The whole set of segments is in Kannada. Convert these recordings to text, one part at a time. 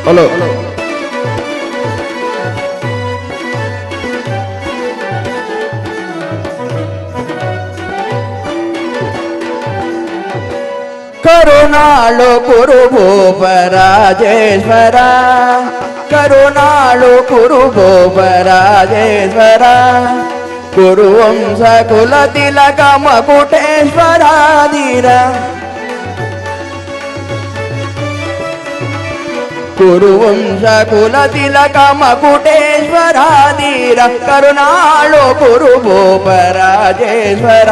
ಹಲೋ ಕರುಣಾಳು ಕುರುಭೂಪ ರಾಜೇಶ್ವರ ಕರುಣಾಳು ಕುರುಭೂಪ ರಾಜೇಶ್ವರ ಕುರುವಂಶ ಕುಲ ತಿಲಕ ಮಕುಟೇಶ್ವರಾಧೀರ ಕುರುವಂಶ ಕುಲ ತಿಲಕ ಮಕುಟೇಶ್ವರಾಧೀರ ಕರುಣಾಳು ಕುರುಭೂಪ ರಾಜೇಶ್ವರ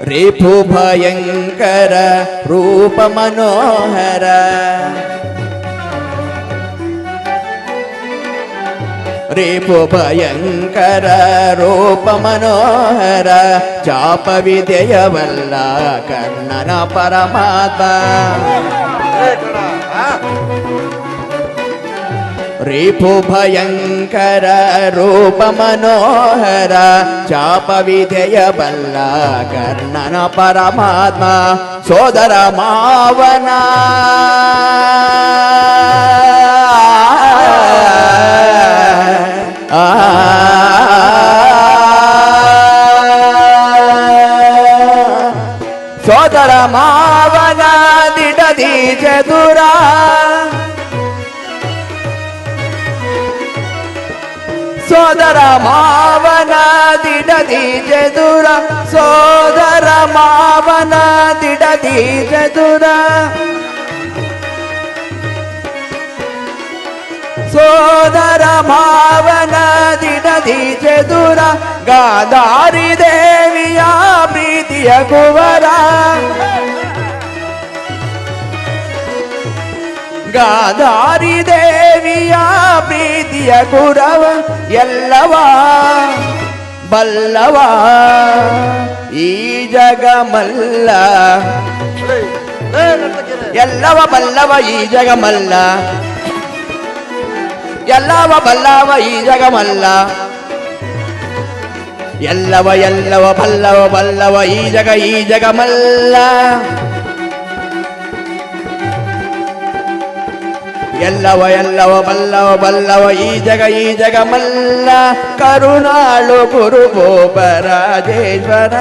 ರಿಪು ಭಯಂಕರ ರೂಪ ಮನೋಹರ ರಿಪು ಭಯಂಕರ ರೂಪ ಮನೋಹರ ಚಾಪ ವಿದ್ಯೆಯವಲ್ಲ ಕಣ್ಣನ ಪರಮಾತ್ಮ ರಿಪು ಭಯಂಕರ ರೂಪ ಮನೋಹರ ಚಾಪ ವಿಧೇಯಬಲ್ಲ ಕರ್ಣನ ಪರಮಾತ್ಮ ಸೋದರ ಮಾವನ ಸೋದರ ಮಾವನ ದಿಡದಿ ಚದುರ ಸೋದರ ಮಾವನ ದಿಡದಿ ಚದುರ ಸೋದರ ಮಾವನ ದಿಡದಿ ಚದುರ ಸೋದರ ಮಾವನ ದಿಡದಿ ಚದುರ ಗಾಂಧಾರಿ ದೇವಿಯ ಪ್ರೀತಿಯ ಕುವರ ಗಾಂಧಾರಿ ದೇವಿಯ ಪ್ರೀತಿಯ ಕುರವ ಎಲ್ಲವ ಬಲ್ಲವ ಈ ಜಗಮಲ್ಲ ಎಲ್ಲವ ಬಲ್ಲವ ಈ ಜಗಮಲ್ಲ ಎಲ್ಲವ ಬಲ್ಲವ ಈ ಜಗಮಲ್ಲ ಎಲ್ಲವ ಎಲ್ಲವ ಬಲ್ಲವ ಬಲ್ಲವ ಈ ಜಗಮಲ್ಲ ಎಲ್ಲವ ಎಲ್ಲವ ಬಲ್ಲವ ಬಲ್ಲವ ಈ ಜಗಮಲ್ಲ ಕರುಣಾಳು ಕುರುಭೂಪ ರಾಜೇಶ್ವರ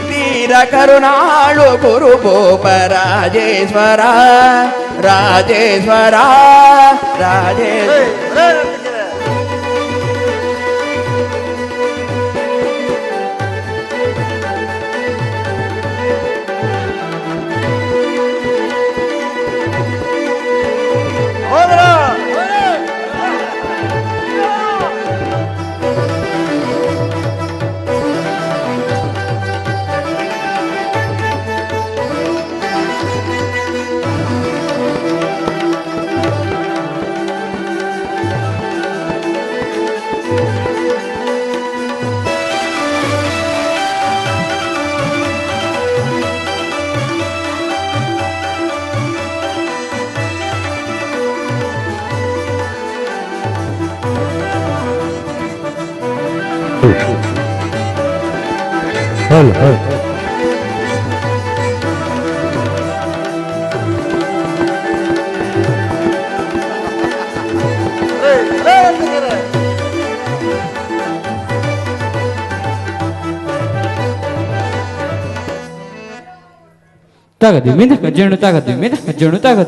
ವೀರ ಕರುಣಾಳು ಕುರುಭೂಪ Rajeshwara Rajeshwara Rajeshwara Tagadi mida kajunu tagadi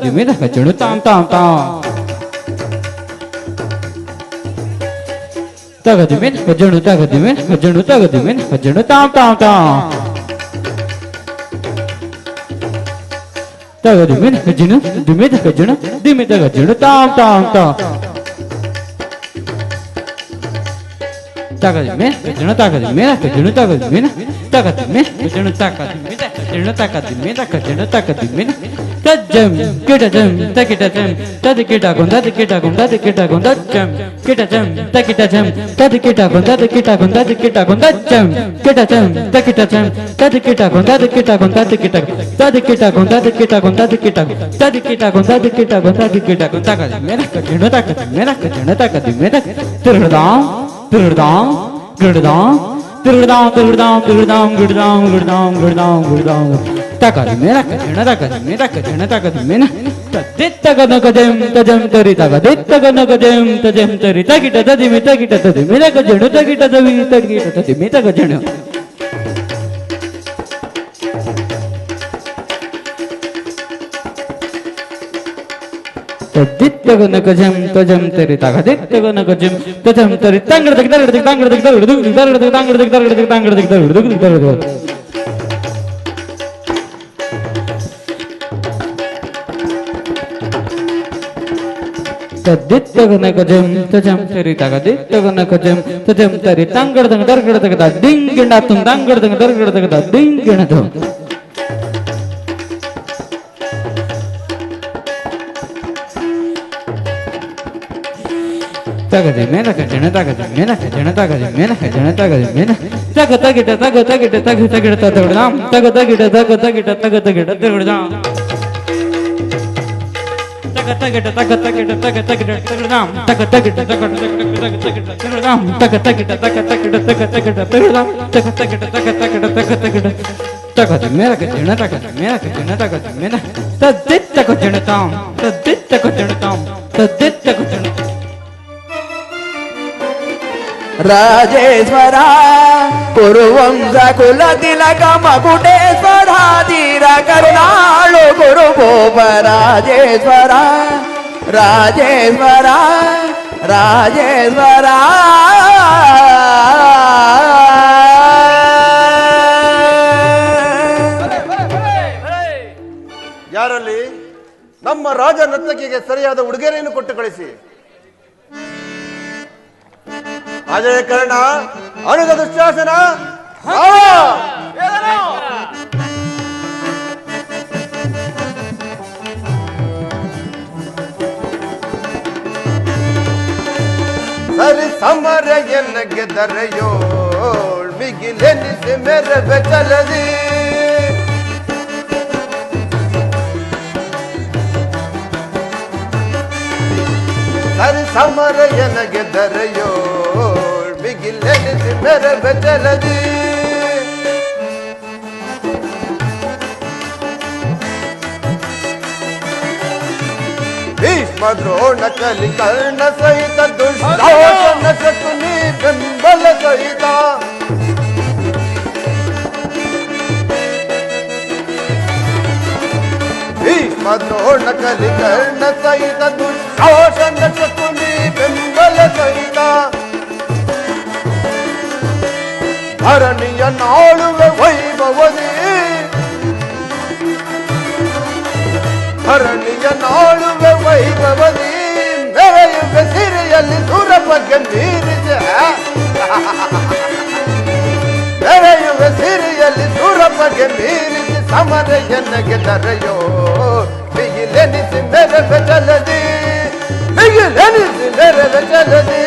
mida kajunu tam tam tam. Tagadi mida kajunu kajunu tam tam tam. ತಗದಿಮಿನ ಕಜ್ಜನು ದಿಮಿದ ಕಜ್ಜನು ದಿಮಿದ ಕಜ್ಜನು ತಾಂ ತಾಂ ತಾಂ ತಗದಿಮೆ ಕಜ್ಜನು ತಗದಿಮೆ ಕಜ್ಜನು ತಗದಿಮಿನ ತಗದಿಮೆ ಕಜ್ಜನು ತಗದಿಮಿನ ಕಜ್ಜನು ತಗದಿಮಿನ ಕಜ್ಜನು ತಗದಿಮಿನ ತಜ್ಜಂ ಕಿಟಜಂ ತಕಿಟಜಂ ತದಕಿಟಗೊಂದ ತಕಿಟಗೊಂದ ತಕಿಟಗೊಂದ ಜಂ ಕಿಟಜಂ ತಕಿಟಜಂ ತದಕಿಟಗೊಂದ ತಕಿಟಗೊಂದ ತಕಿಟಗೊಂದ ಜಂ ಕಿಟಜಂ ತಕಿಟಜಂ ತದಕಿಟಗೊಂದ ತಕಿಟಗೊಂದ ತಕಿಟಗೊಂದ ತದಕಿಟಗೊಂದ ತಕಿಟಗೊಂದ ತಕಿಟಗೊಂದ ತದಕಿಟಗೊಂದ ತಕಿಟಗೊಂದ ತಕಿಟಗೊಂದ ತಗದಿಮೆ ಕಜ್ಜನು ತಗದಿಮೆ ಕಜ್ಜನು ತಗದಿಮೆ ತಿರುಗದಾಂ ತಿರುಗದಾಂ ಗಿಡದಾಂ ತಿರುಗದಾಂ ತಿರುಗದಾಂ ತಿರುಗದಾಂ ಗಿಡದಾಂ ಗಿಡದಾಂ ಗಿಡದಾಂ ಗಿಡದಾಂ ತಗದಿಮೆ ಕಜ್ಜನ ತಗದಿಮೆ ಕಜ್ಜನ ತಗದಿಮೆ ತದಿತ್ತಗನ ಕಜಂ ತಜಂ ತರಿ ತಗದಿತ್ತಗನ ಕಜಂ ತಜಂ ತರಿ ತಗಿಟ ತದಿಮೆ ತಗಿಟ ತದಿಮೆ ಕಜ್ಜನು ತಗಿಟ ತವಿ ತಗಿಟ ತದಿಮೆ ತಗಜನು ತದಿತ್ತಗನ ಕಜಂ ತಜಂ ತರಿ ತಗದಿತ್ತಗನ ಕಜಂ ತಜಂ ತರಿ ತಂಗಡದಕ ತಗಡದಕ ತಂಗಡದಕ ತಗಡದಕ ತಗಡದಕ ತಂಗಡದಕ ತಗಡದಕ ತಂಗಡದಕ ತಗಡದಕ ತಗಡದಕ ತದಿತ್ತಗನ ಕಜಂ ತಜಂ ತರಿ ತಗದಿತ್ತಗನ ಕಜಂ ತಜಂ ತರಿ ತಂಗಡದಕ ತಗಡದಕ ದಿಂಗಿಣ ತುಂ ತಂಗಡದಕ ತಗಡದಕ ದಿಂಗಿಣದು ತಗದೆ ಮೇನ ಕಜ್ಜನ ತಗದೆ ಮೇನ ಕಜ್ಜನ ತಗದೆ ಮೇನ ಕಜ್ಜನ ತಗದೆ ಮೇನ ತಗ ತಗಿಟ ತಗ ತಗಿಟ ತಗ ತಗಿಟ ತಗಡಾಂ ತಗ ತಗಿಟ ತಗ ತಗಿಟ ತಗ ತಗಿಟ ತಗಡಾಂ ತಗ ತಗಿಟ ತಗ ತಗಿಟ ತಗ ತಗಿಟ ತಗಡಾಂ ತಗ ತಗಿಟ ತಗ ತಗಿಟ ತಗಡಾಂ ತಗ ತಗಿಟ ತಗ ತಗಿಟ ತಗ ತಗಿಟ ತಗಡಾಂ ತಗ ತಗಿಟ ತಗ ತಗಿಟ ತಗ ತಗಿಟ ತಗದೆ ಮೇನ ಕಜ್ಜನ ತಗದೆ ಮೇನ ಕಜ್ಜನ ತಗದೆ ಮೇನ ತದ್ದಿತ್ತ ಕಜ್ಜನ ತಾಂ ತದ್ದಿತ್ತ ಕಜ್ಜನ ತಾಂ ತದ್ದಿತ್ತ ಕಜ್ಜನ ರಾಜೇಶ್ವರ ಕುರುವಂಶ ಕುಲ ತಿಲಕ ಮಕುಟೇಶ್ವರ ಧೀರ ಕರುಣಾಳು ಗುರು ಗೋಪ ರಾಜೇಶ್ವರ ರಾಜೇಶ್ವರ ರಾಜೇಶ್ವರ ಯಾರಲ್ಲಿ ನಮ್ಮ ರಾಜ ನರ್ತಕಿಗೆ ಸರಿಯಾದ ಉಡುಗೊರೆಯನ್ನು ಕೊಟ್ಟು ಕಳಿಸಿ. ಅಜಯ ಕರ್ಣ ಅನುಗ ದುಶ್ಯಾಸನ ಸರಿ ಸಮರ ಎನ್ನ ಗೆದ್ದರೆಯೋ ಮಿಗಿಲೆನಿಸಿ ಮೆರವೆ ಚಲದಿ ಸರಿ ಸಮರ ಎನ್ನ ಗೆದ್ದರೆಯೋ ಮಿಗಿಲೆನಿಸಿ ಮೆರವೆ ಚಲದಿ ಭೀಷ್ಮ ದ್ರೋಣ ಕಲಿ ಕರ್ಣ ಸಹಿತ ದುಶ್ಯಾಸನ ಶಕುನಿ ಬೆಂಬಲ ಸಹಿತ ಭೀಷ್ಮ ದ್ರೋಣ ಕಲಿ ಕರ್ಣ ಸಹಿತ ದುಶ್ಯಾಸನ ಶಕುನಿ ಬೆಂಬಲ ಸಹಿತ ಧರಣಿಯ ನಾಳುವೆ ವೈಭವದಿ ಧರಣಿಯ ನಾಳುವೆ ವೈಭವದಿ ಮೆರೆಯುವೆ ಸಿರಿಯಲ್ಲಿ ಸುರಪಗೆ ಮೀರಿದೆ ಮೆರೆಯುವೆ ಸಿರಿಯಲ್ಲಿ ಸುರಪಗೆ ಮೀರಿಸಿ ಸಮರೆಯನ್ನಗೆ ದರೆಯೋ ಬಿಗಿಲೆನಿಸಿ ಮೆರವೆ ಚಲದಿ ಬಿಗಿಲೆನಿಸಿ ಮೆರವೆ ಚಲದಿ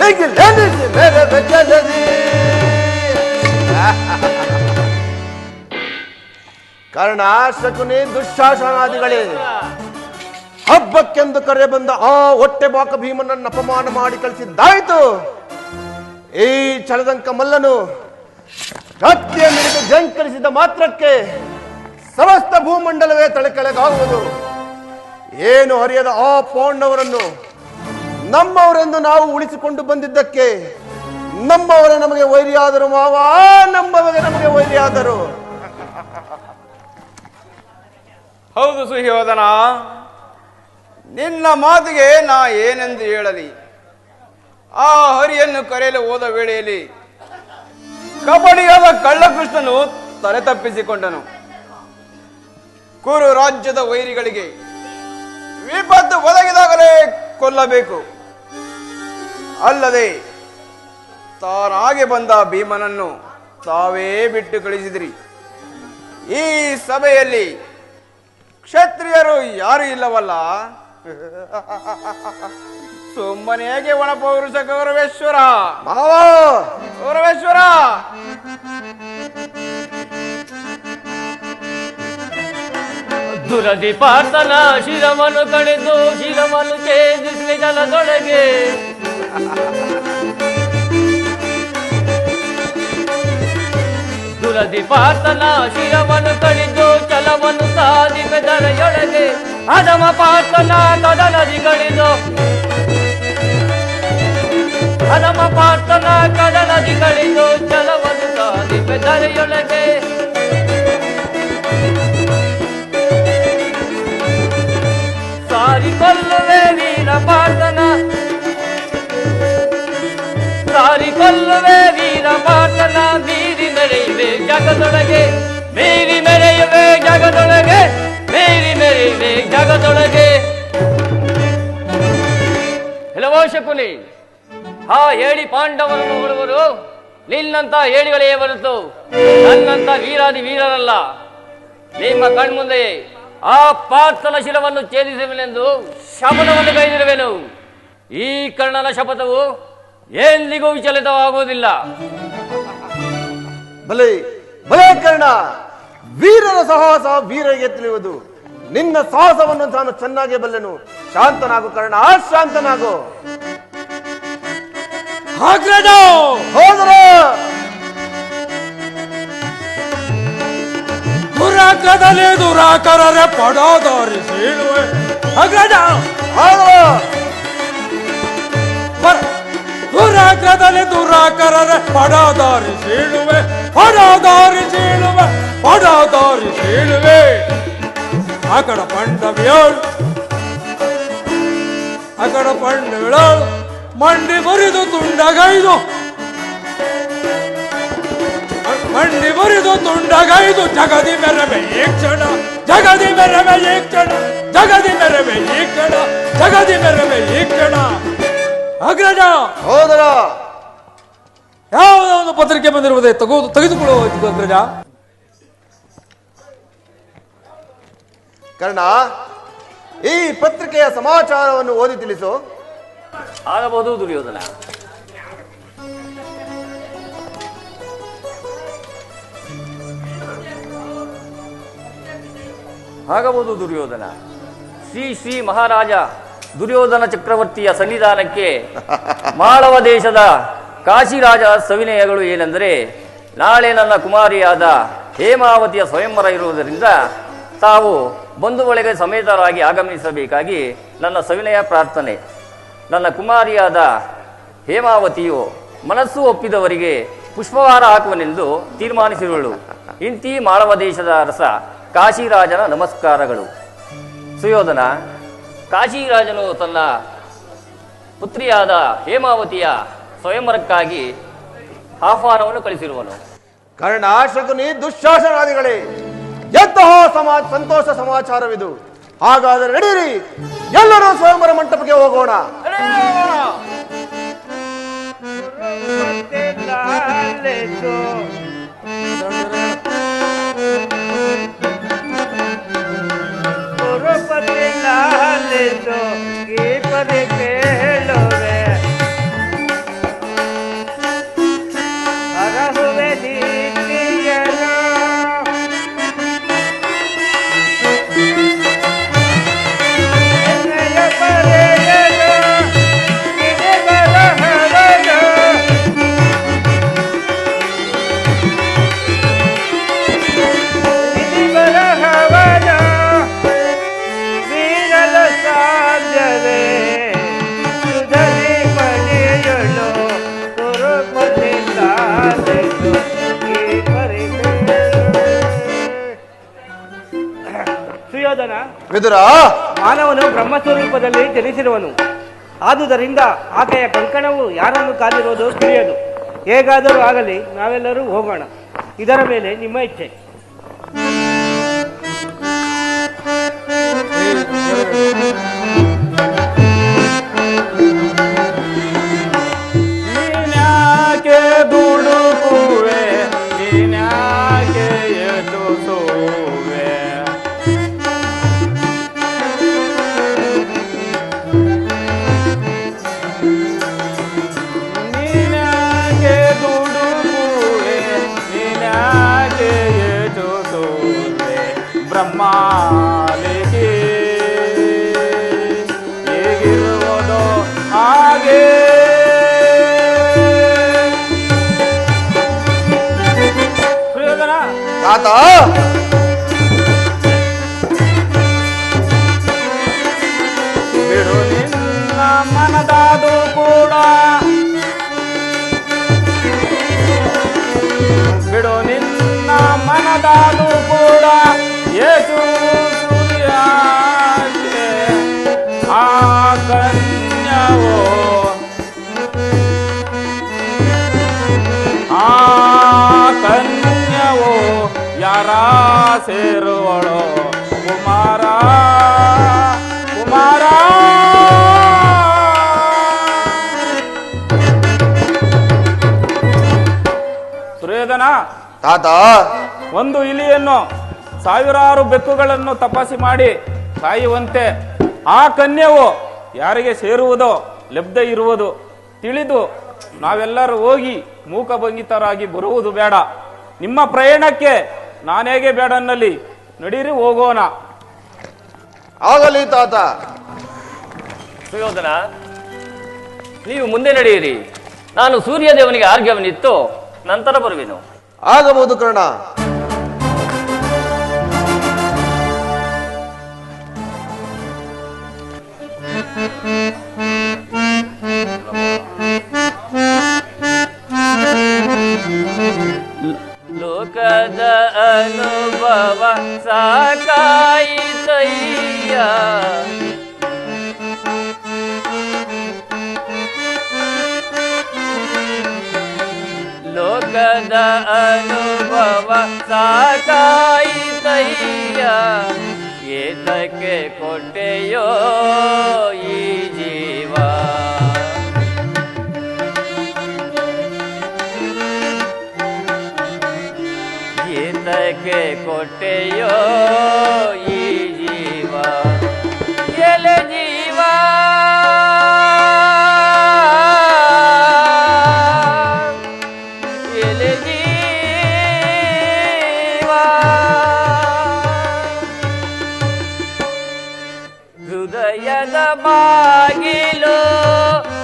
ಬಿಗಿಲೆನಿಸಿ ಮೆರವೆ ಚಲದಿ ಕಾರಣ ಶಕುನಿ ದುಶ್ಯಾಸನಾದಿಗಳೇ ಹಬ್ಬಕ್ಕೆಂದು ಕರೆ ಬಂದ ಆ ಹೊಟ್ಟೆ ಬಾಕ ಭೀಮನನ್ನು ಅಪಮಾನ ಮಾಡಿ ಕಳಿಸಿದ್ದಾಯ್ತು. ಈ ಚಲದಂಕ ಮಲ್ಲನು ಕತ್ತಿಯ ಮಿಡಿದು ಜಂಕರಿಸಿದ ಮಾತ್ರಕ್ಕೆ ಸಮಸ್ತ ಭೂಮಂಡಲವೇ ತಲೆಕೆಳಗಾಗುವುದು. ಏನು ಅರಿಯದ ಆ ಪಾಂಡವರನ್ನು ನಮ್ಮವರೆಂದು ನಾವು ಉಳಿಸಿಕೊಂಡು ಬಂದಿದ್ದಕ್ಕೆ ನಮ್ಮವರೇ ನಮಗೆ ವೈರಿಯಾದರು ಮಾವ, ನಮ್ಮವರೇ ನಮಗೆ ವೈರಿಯಾದರು. ಹೌದು ಸುಯೋಧನ, ನಿನ್ನ ಮಾತಿಗೆ ನಾ ಏನೆಂದು ಹೇಳಲಿ. ಆ ಹರಿಯನ್ನು ಕರೆಯಲು ಹೋದ ವೇಳೆಯಲ್ಲಿ ಕಬಡ್ಡಿಯಾದ ಕಳ್ಳಕೃಷ್ಣನು ತಲೆ ತಪ್ಪಿಸಿಕೊಂಡನು. ಕುರು ರಾಜ್ಯದ ವೈರಿಗಳಿಗೆ ವಿಪತ್ತು ಒದಗಿದಾಗಲೇ ಕೊಲ್ಲಬೇಕು. ಅಲ್ಲದೆ ತಾನಾಗೆ ಬಂದ ಭೀಮನನ್ನು ತಾವೇ ಬಿಟ್ಟು ಕಳಿಸಿದಿರಿ. ಈ ಸಭೆಯಲ್ಲಿ ಕ್ಷತ್ರಿಯರು ಯಾರು ಇಲ್ಲವಲ್ಲ. ಸುಮ್ಮನೆ ಹೇಗೆ ಒಣಪೌರುಷ ಗೌರವೇಶ್ವರ ಗೌರವೇಶ್ವರ. ದುರದಿ ಪಾರ್ಥನ ಶಿರವನ್ನು ಕಳೆದು ಶಿರವನ್ನು ಛೇದಿಸಿ ಜಲದೊಳಗೆ ದುರದಿ ಪಾರ್ಥನ ಶಿರವನ್ನು ಕಡಿದು ಚಲವನ್ನು ಸಾಧಿ ಬೆದರೆಯೊಳಗೆ ಅಧಮ ಪಾರ್ಥನ ಕದನದಿ ಕಡಿದು ಅಧಮ ಪಾರ್ಥನ ಕದನದಿ ಕಡಿದು ಚಲವನ್ನು ಸಾಧಿ ಬೆದರೆಯೊಳಗೆ ಸಾರಿ ಕೊಲ್ಲುವೆ ವೀರ ಪಾರ್ಥನ ಸಾರಿ ಕೊಲ್ಲುವೆ ವೀರ ಪಾರ್ಥನ ಮೀರಿ ಮೆರೆಯುವೆ ಜಗದೊಳಗೆ ಮೀರಿ ಮೆರೆಯುವೆ ಜಗದೊಳಗೆ ಮೀರಿ ಮೆರೆಯುವೆ ಜಗದೊಳಗೆ. ಎಲ್ಲವೋ ಶಕುನಿ, ಹಾ ಹೇಳಿ ಪಾಂಡವರನ್ನು ಹೊಡುವರು ನಿನ್ನಂತ ಹೇಳಿಗಳೇ ಹೊರತು ನನ್ನಂತ ವೀರಾದಿ ವೀರರಲ್ಲ. ನಿಮ್ಮ ಕಣ್ಮುಂದೆ ಆ ಪಾರ್ಥನ ಶಿರವನ್ನು ಛೇದಿಸುವೆನೆಂದು ಶಪಥವನ್ನು ಕೈದಿರುವೆನು. ಈ ಕರ್ಣನ ಶಪಥವು ಎಂದಿಗೂ ವಿಚಲಿತವಾಗುವುದಿಲ್ಲ. ಭಲೆ ಭಲೆ ಕರ್ಣ, ವೀರರ ಸಾಹಸ ವೀರರಿಗೆ ತಿಳಿಯುವುದು. ನಿನ್ನ ಸಾಹಸವನ್ನು ನಾನು ಚೆನ್ನಾಗಿ ಬಲ್ಲೆನು. ಶಾಂತನಾಗು ಕರ್ಣ, ಶಾಂತನಾಗು. ಹೋದ್ರ ದುರಾಗ್ರದಲ್ಲಿ ದುರಾಕರರೆ ಪಡೋದಾರಿಸಿಳುವೆ ಅಗ್ರಜ ದುರಾಗ್ರದಲ್ಲಿ ದುರಾಕರರೆ ಪಡೋದಾರಿಸಿಳುವೆ ಪಡೋದಾರಿಸಿಳುವೆ ಪಡೋದಾರಿಸಿಳುವೆ. ಅಕಡ ಪಂಡವಿಯೋಳು ಅಕಡ ಪಂಡವಿಳೋಳು ಮಂಡಿ ಮುರಿದು ತುಂಡಗೈದು ಮಂಡಿ ಮುರಿದು ತುಂಡಗೈದು ಜಗದಿ ಮೆರವೆ ಈ ಕ್ಷಣ ಜಗದಿ ಮೆರವೆ ಈ ಕ್ಷಣ ಜಗದಿ ಮೆರವೆ ಈ ಕ್ಷಣ ಜಗದಿ ಮೆರವೆ ಈ ಕ್ಷಣ. ಅಗ್ರಜ ಹೋದರ ಯಾವುದೋ ಒಂದು ಪತ್ರಿಕೆ ಬಂದಿರುವುದೇ ತೆಗೆದುಕೊಳ್ಳುವ ಅಗ್ರಜ. ಕರ್ಣ, ಈ ಪತ್ರಿಕೆಯ ಸಮಾಚಾರವನ್ನು ಓದಿ ತಿಳಿಸು. ಆಗಬಹುದು ದುರ್ಯೋಧನ. ಆಗಬಹುದು ದುರ್ಯೋಧನ. ಶ್ರೀ ಶ್ರೀ ಮಹಾರಾಜ ದುರ್ಯೋಧನ ಚಕ್ರವರ್ತಿಯ ಸನ್ನಿಧಾನಕ್ಕೆ ಮಾಳವ ದೇಶದ ಕಾಶಿರಾಜ ಸವಿನಯಗಳು ಏನೆಂದರೆ, ನಾಳೆ ನನ್ನ ಕುಮಾರಿಯಾದ ಹೇಮಾವತಿಯ ಸ್ವಯಂವರ ಇರುವುದರಿಂದ ತಾವು ಬಂಧು ಬಳಗ ಸಮೇತರಾಗಿ ಆಗಮಿಸಬೇಕಾಗಿ ನನ್ನ ಸವಿನಯ ಪ್ರಾರ್ಥನೆ. ನನ್ನ ಕುಮಾರಿಯಾದ ಹೇಮಾವತಿಯು ಮನಸ್ಸು ಒಪ್ಪಿದವರಿಗೆ ಪುಷ್ಪಹಾರ ಹಾಕುವನೆಂದು ತೀರ್ಮಾನಿಸಿರುವಳು. ಇಂತಿ ಮಾಳವ ದೇಶದ ಅರಸ ಕಾಶಿರಾಜನ ನಮಸ್ಕಾರಗಳು. ಸುಯೋಧನ, ಕಾಶಿರಾಜನು ತನ್ನ ಪುತ್ರಿಯಾದ ಹೇಮಾವತಿಯ ಸ್ವಯಂವರಕ್ಕಾಗಿ ಆಹ್ವಾನವನ್ನು ಕಳಿಸಿರುವನು. ಕರ್ಣ, ಶಕುನಿ, ದುಶ್ಯಾಸನಾದಿಗಳೇ, ಎಂತಹ ಸಂತೋಷ ಸಮಾಚಾರವಿದು. ಹಾಗಾದರೆ ನಡೀರಿ, ಎಲ್ಲರೂ ಸ್ವಯಂವರ ಮಂಟಪಕ್ಕೆ ಹೋಗೋಣ. ವಿದುರ, ಮಾನವನು ಬ್ರಹ್ಮಸ್ವರೂಪದಲ್ಲಿ ಜನಿಸಿರುವನು. ಆದುದರಿಂದ ಆಕೆಯ ಕಂಕಣವು ಯಾರನ್ನು ಕಾದಿರುವುದು ತಿಳಿಯದು. ಹೇಗಾದರೂ ಆಗಲಿ ನಾವೆಲ್ಲರೂ ಹೋಗೋಣ. ಇದರ ಮೇಲೆ ನಿಮ್ಮ ಇಚ್ಛೆ. ಬ್ರಹ್ಮಾಲೇಖಿ ಹೇಗಿರುವುದೋ ಹಾಗೆ ಸುಯೋಧನ, ತಾತ ಬಿಡು ನಿನ್ನ ಮನದಾದು ಕೂಡ ಬಿಡು ನಿನ್ನ ಮನದಾದು ಕೂಡ ಯೇಸು ಸೂರ್ಯಾಗೆ ಆ ಕನ್ಯವೋ ಆ ಕನ್ಯವೋ ಯಾರ ಸೇರುವಳೋ ಕುಮಾರ ಕುಮಾರ ಸುರೇಧನ, ತಾತ ಒಂದು ಇಲಿಯನ್ನು ಸಾವಿರಾರು ಬೆಕ್ಕುಗಳನ್ನು ತಪಾಸಿ ಮಾಡಿ ಕಾಯುವಂತೆ ಆ ಕನ್ಯವು ಯಾರಿಗೆ ಸೇರುವುದೋ ಲಬ್ಧ ಇರುವುದು ತಿಳಿದು ನಾವೆಲ್ಲರೂ ಹೋಗಿ ಮೂಕಭಂಗಿತರಾಗಿ ಬರುವುದು ಬೇಡ. ನಿಮ್ಮ ಪ್ರಯಾಣಕ್ಕೆ ನಾನೇಗೆ ಬೇಡ ಅನ್ನಲಿ, ನಡೀರಿ ಹೋಗೋಣ. ಆಗಲಿ ತಾತ. ಸುಯೋಧನ, ನೀವು ಮುಂದೆ ನಡೆಯಿರಿ. ನಾನು ಸೂರ್ಯದೇವನಿಗೆ ಆರ್ಘ್ಯವನ್ನಿತ್ತು ನಂತರ ಬರುವೆನು. ಆಗಬಹುದು ಕರ್ಣ. ಲೋಕದ ಅನುಭವ ಸಾಕಾಯಿತಯ್ಯ, ಲೋಕದ ಅನುಭವ ಸಾಕಾಯಿತಯ್ಯ, ಏತಕ್ಕೆ ಕೊಟ್ಟೆಯೋ ಈ ಜೀವ. ಏತಕ್ಕೆ ಕೊಟ್ಟೆಯೋ ಈ ಜೀವ. ಎಲೆ ಜೀವ, ಎಲೆ ಜೀವ, ಹೃದಯದ ಬಾಗಿಲು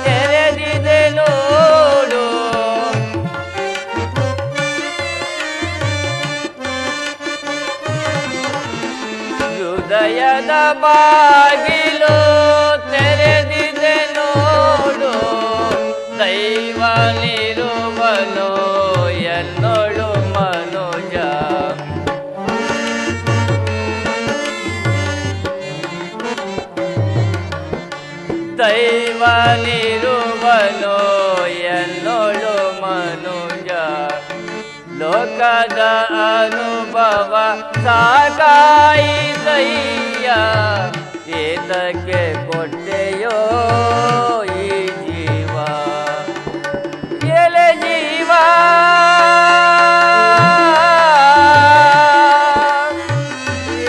ತೆರೆದಿದೆ ನೋಡು, ಹೃದಯದ ಬಾಗಿಲು ತೆರೆದಿದೆ ನೋಡು, ದೈವನಿರುವನು ಎನ್ನೋಳು ಮನುಜ. ದೈವನಿರುವನು ಎನ್ನೋಳು ಮನುಜ, ಲೋಕದ ಅನುಭವ ಸಾಕಾಯಿತಯ್ಯ, ಏತಕ್ಕೆ ಕೊಟ್ಟೆಯೋ ಈ ಜೀವ. ಎಲೆ ಜೀವ,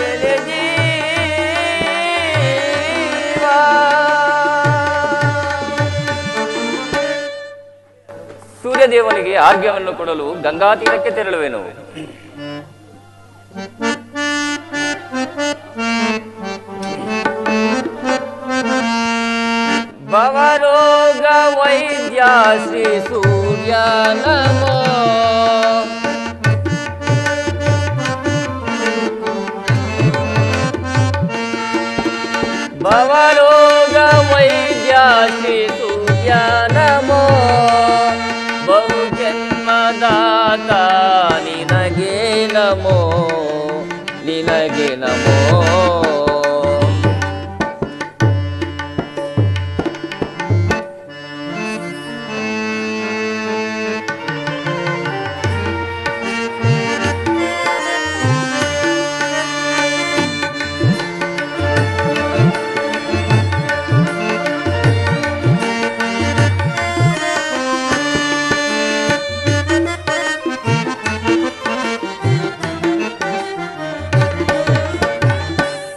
ಎಲೆ ಜೀವ. ಸೂರ್ಯದೇವನಿಗೆ ಆರ್ಘ್ಯವನ್ನು ಕೊಡಲು ಗಂಗಾ ತೀರಕ್ಕೆ ತೆರಳುವೆನು. ಭವರೋಗ ವೈದ್ಯ ಶ್ರೀ ಸೂರ್ಯ ನಮೋ, ಭವರೋಗ ವೈದ್ಯ ಶ್ರೀ ಸೂರ್ಯ ನಮೋ, ಬಹು ಜನ್ಮದಾತ ನಿನಗೆ ನಮೋ, ನಿನಗೆ ನಮೋ.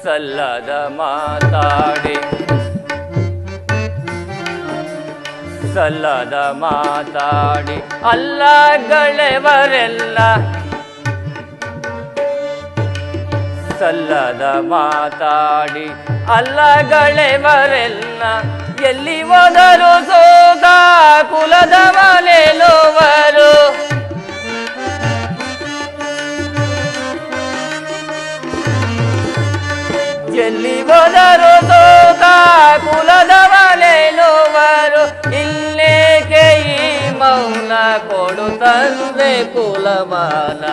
ಸಲ್ಲದ ಮಾತಾಡಿ, ಸಲ್ಲದ ಮಾತಾಡಿ ಅಲ್ಲಗಳೆವರೆಲ್ಲ, ಸಲ್ಲದ ಮಾತಾಡಿ ಅಲ್ಲಗಳೆವರೆಲ್ಲ ಎಲ್ಲಿ ಹೋದರು ಸೋಗ ಕುಲದ ಮನೆಲುವರು. ಎಲ್ಲಿ ಹೋದರು ಸೋಗ ಕುಲದ ಮನೆಲುವರು. ಇಲ್ಲೇಕೆ ಈ ಮೌನ ಕೊಡು ತಂದೆ ಕುಲಮಾನ.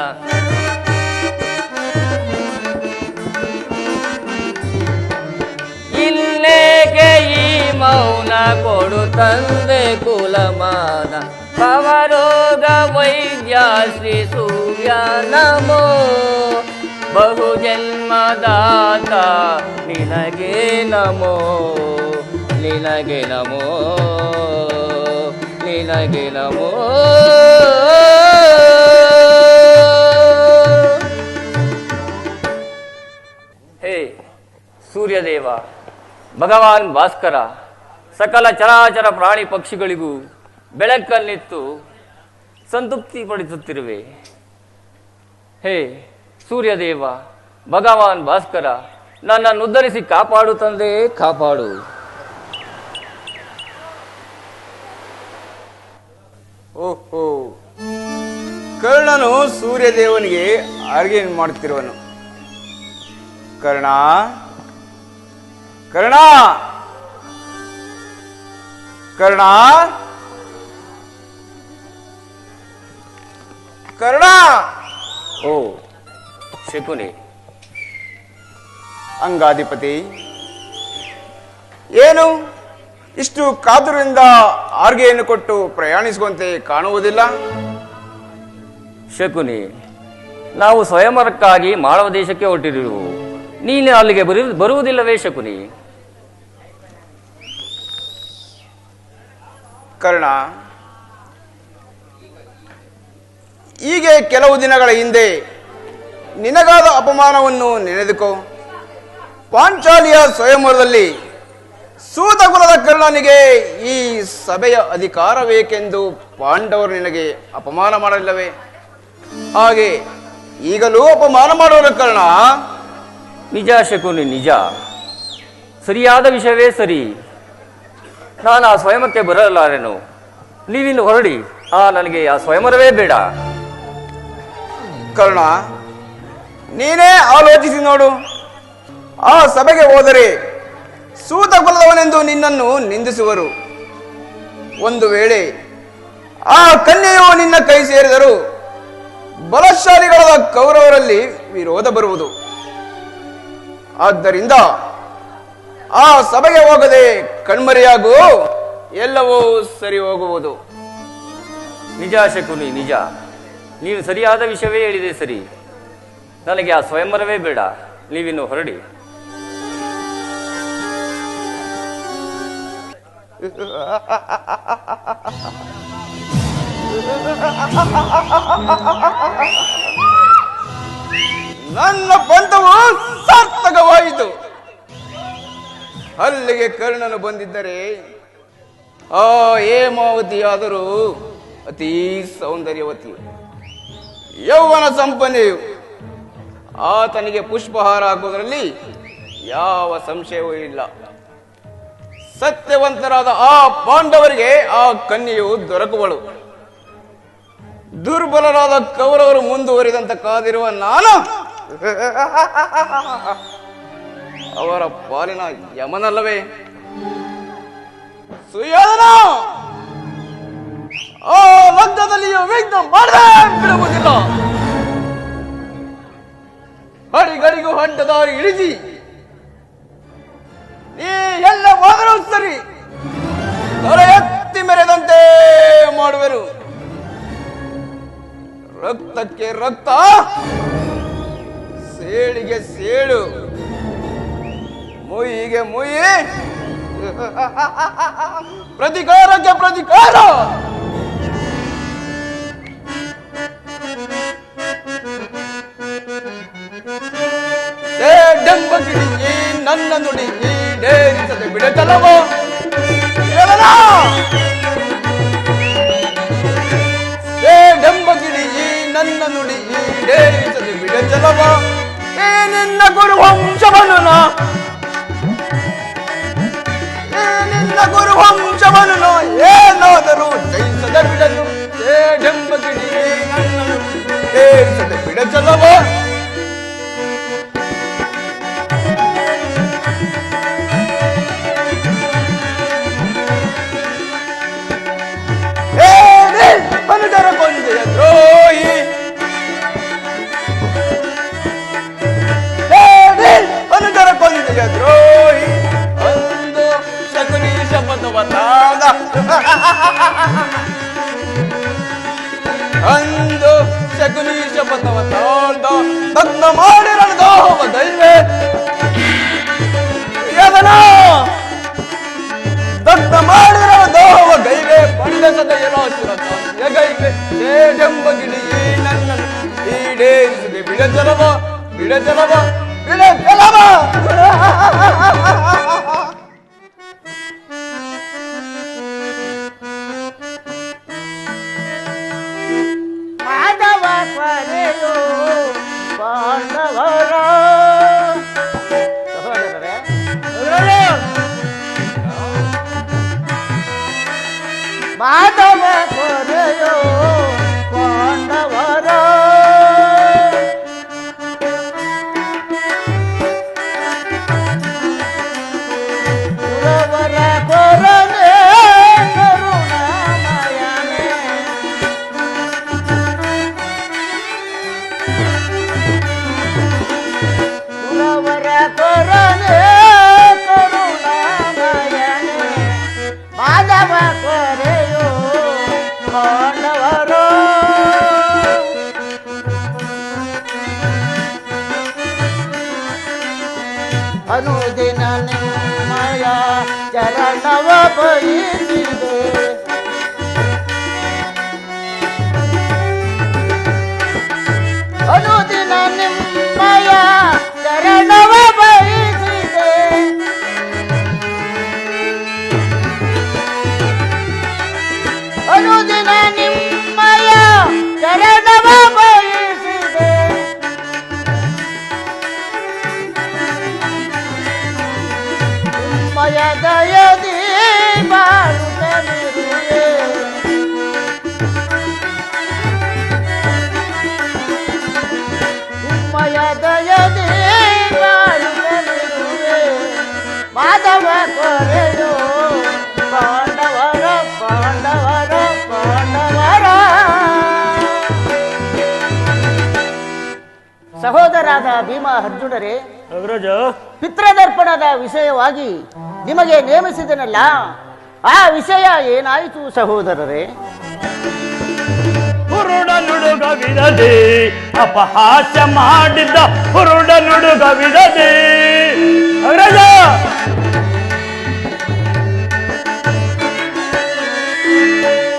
ಇಲ್ಲೇಕೆ ಈ ಮೌನ ಕೊಡು ತಂದೆ ಕುಲಮಾನ. ಭವರೋಗ ವೈದ್ಯ ಶ್ರೀ ಸೂರ್ಯ ನಮೋ. ಬಹು ಜನ್ಮದಾತ ನಿನಗೆ ನಮೋ, ನಿನಗೆ ನಮೋ, ನಿನಗೆ ನಮೋ. ಹೇ ಸೂರ್ಯದೇವ, ಭಗವಾನ್ ಭಾಸ್ಕರ, ಸಕಲ ಚರಾಚರ ಪ್ರಾಣಿ ಪಕ್ಷಿಗಳಿಗೂ ಬೆಳಕನ್ನಿತ್ತು ಸಂತೃಪ್ತಿ ಪಡಿಸುತ್ತಿರುವೆ. ಹೇ ಸೂರ್ಯದೇವ, ಭಗವಾನ್ ಭಾಸ್ಕರ, ನನ್ನನ್ನು ಉದ್ಧರಿಸಿ ಕಾಪಾಡು ತಂದೆ, ಕಾಪಾಡು. ಓಹೋ, ಕರ್ಣನು ಸೂರ್ಯದೇವನಿಗೆ ಅರ್ಗೆ ಮಾಡುತ್ತಿರುವನು. ಕರ್ಣ, ಕರ್ಣ, ಕರ್ಣ, ಕರ್ಣ. ಓ ಶಕುನಿ. ಅಂಗಾಧಿಪತಿ, ಏನು ಇಷ್ಟು ಕಾತುರದಿಂದ ಆರ್ಗೆಯನ್ನು ಕೊಟ್ಟು ಪ್ರಯಾಣಿಸುವಂತೆ ಕಾಣುವುದಿಲ್ಲ? ಶಕುನಿ, ನಾವು ಸ್ವಯಂವರಕ್ಕಾಗಿ ಮಾಳವ ದೇಶಕ್ಕೆ ಹೊರಟಿರುವು. ನೀನು ಅಲ್ಲಿಗೆ ಬರುವುದಿಲ್ಲವೇ ಶಕುನಿ? ಕರ್ಣ, ಹೀಗೆ ಕೆಲವು ದಿನಗಳ ಹಿಂದೆ ನಿನಗಾದ ಅಪಮಾನವನ್ನು ನೆನೆದುಕೋ. ಪಾಂಚಾಲಿಯ ಸ್ವಯಂವರದಲ್ಲಿ ಸೂತಕುಲದ ಕರ್ಣನಿಗೆ ಈ ಸಭೆಯ ಅಧಿಕಾರ ಬೇಕೆಂದು ಪಾಂಡವರು ನಿನಗೆ ಅಪಮಾನ ಮಾಡಲಿಲ್ಲವೇ? ಹಾಗೆ ಈಗಲೂ ಅಪಮಾನ ಮಾಡುವ ಕರ್ಣ. ನಿಜ ಶಕುನಿ, ನಿಜ. ಸರಿಯಾದ ವಿಷಯವೇ ಸರಿ. ನಾನು ಆ ಸ್ವಯಂವರಕ್ಕೆ ಬರಲಾರೆನು. ನೀವಿನ್ನು ಹೊರಡಿ. ನನಗೆ ಆ ಸ್ವಯಂವರವೇ ಬೇಡ. ಕರ್ಣ, ನೀನೇ ಆಲೋಚಿಸಿ ನೋಡು. ಆ ಸಭೆಗೆ ಹೋದರೆ ಸೂತ ಕುಲದವನೆಂದು ನಿನ್ನನ್ನು ನಿಂದಿಸುವರು. ಒಂದು ವೇಳೆ ಆ ಕನ್ಯೆಯು ನಿನ್ನ ಕೈ ಸೇರಿದರೂ ಬಲಶಾಲಿಗಳಾದ ಕೌರವರಲ್ಲಿ ವಿರೋಧ ಬರುವುದು. ಆದ್ದರಿಂದ ಆ ಸಭೆಗೆ ಹೋಗದೆ ಕಣ್ಮರೆಯಾಗು, ಎಲ್ಲವೂ ಸರಿ ಹೋಗುವುದು. ನಿಜ ಶಕುನಿ, ನಿಜ. ನೀನು ಸರಿಯಾದ ವಿಷಯವೇ ಹೇಳಿದೆ ಸರಿ. ನನಗೆ ಆ ಸ್ವಯಂವರವೇ ಬೇಡ. ನೀವಿನ್ನು ಹೊರಡಿ. ನನ್ನ ಬಂಧವು ಸಾರ್ಥಕವಾಯಿತು. ಅಲ್ಲಿಗೆ ಕರ್ಣನು ಬಂದಿದ್ದರೆ ಆ ಹೇಮಾವತಿಯಾದರೂ ಅತೀ ಸೌಂದರ್ಯವತಿ, ಯೌವನ ಸಂಪನ್ನೆಯು. ಆತನಿಗೆ ಪುಷ್ಪಹಾರ ಹಾಕುವುದರಲ್ಲಿ ಯಾವ ಸಂಶಯವೂ ಇಲ್ಲ. ಸತ್ಯವಂತರಾದ ಆ ಪಾಂಡವರಿಗೆ ಆ ಕನ್ಯೆಯು ದೊರಕುವಳು. ದುರ್ಬಲರಾದ ಕೌರವರು ಮುಂದುವರಿದಂತ ಕಾದಿರುವ ನಾನು ಅವರ ಪಾಲಿನ ಯಮನಲ್ಲವೇ? ಸುಯೋಧನ, ಆ ಲಗ್ನದಲ್ಲಿಯೂ ವಿಘ್ನ ಮಾಡದೆ ಬಿಡುವುದಿಲ್ಲ. ಹರಿಗರಿಗೂ ಹಂಟದಾರಿ ಇಳಿಸಿ ನೀ ಎಲ್ಲ ಹೋದರೂ ಸರಿ, ತಲೆ ಎತ್ತಿ ಮೆರೆದಂತೆ ಮಾಡುವೆನು. ರಕ್ತಕ್ಕೆ ರಕ್ತ, ಸೇಳಿಗೆ ಸೇಳು, ಮುಯಿಗೆ ಮುಯಿ, ಪ್ರತಿಕಾರಕ್ಕೆ ಪ್ರತಿಕಾರ. ಡಂಬಗಿರಿ ನನ್ನ ನುಡಿ ಈಡೇರಿಸದೆ ಬಿಡತಲವೋ? ಡಂಬಗಿರಿ ನನ್ನ ನುಡಿ ಈಡೇರಿಸದೆ ಬಿಡತಲವೋ? ನಿನ್ನ ಗುರುವಂಶವನ್ನು ನಿನ್ನ ಗುರುವಂಶವನ್ನು ಏನಾದರೂ ಜಯಿಸದೆ ಬಿಡಲು ಏಡೆಂಬಗಿಣಿಯೇ ನನ್ನನ್ನು ಏರಿಸದೆ ಬಿಡಚಲವೋ ಮನುಜರ ಕೊಂದೆಯ ದ್ರೋಹಿ ಮನುಜರ ಕೊಂದೆಯ ದ್ರೋಹಿ ಒಂದು ಶಕುನಿ ಶಪಥವ ತಾದ ಅಂದು ಶಕುನಿ ಶಪಥವ ತಾಳ್ದ ಭಕ್ತ ಮಾಡಿರಣದೋವ ದೈವೇ ಯದನ ದತ್ತ ಮಾಡಿರವ ದೋಹವ ಗೈವೆ ಪಂಡಸದ ಯಲಾಸುರ ಗೈವೆ ಏಡೆಂಬಗಿಣಿಯೇ ನನ್ನನ್ನು ಈಡೇರಿಸದೆ ಬಿಡಚಲವ ಬಿಡಚಲವ ಬಿಡಚಲವ ಮಾಧವ ಪರೆಯೋ ಪಾಂಡವರ ಮಾಧವ ಪರೆಯೋ ಪಾಂಡವರ ಸುರವರ ಕೊರನೆ ಕರುಣಾಮಯನೇ ಸುರವರ ಕೊರನೆ ಕರುಣಾಮಯನೇ ಮಾಧವ ಕೊರೆಯೋ ಪಾಂಡವರು ಅನುದಿನ ನಿಮ್ಮಯ ಚರಣವ ಬಯಸಿದೆ ಅನುದಿನ ನಿಮ್ಮಯ ಚರಣವ ಬಯಸಿದೆ ಅನುದಿನ ನಿಮ್ಮಯ ಚರಣವ ಬಯಸಿದೆ ನಿಮ್ಮಯ ದಯದಿ ಬಾಳುತ್ತಲಿರುವೆ ನಿಮ್ಮಯ ದಯದಿ ಬಾಳುತ್ತಲಿರುವೆ ಮಾಧವ ಕೊರೆಯೋ ಪಾಂಡವರ ಪಾಂಡವರ ಪಾಂಡವರ ಸಹೋದರಾದ ಭೀಮ ಅರ್ಜುನರೇ ಪಿತೃದರ್ಪಣದ ವಿಷಯವಾಗಿ ನಿಮಗೆ ನೇಮಿಸಿದನಲ್ಲ ಆ ವಿಷಯ ಏನಾಯಿತು ಸಹೋದರರೇ? ಹುರುಡ ನುಡುಗವಿದದೆ ಅಪಹಾಸ್ಯ ಮಾಡಿದ್ದ ಹುರುಡ ನುಡುಗವಿದದೆ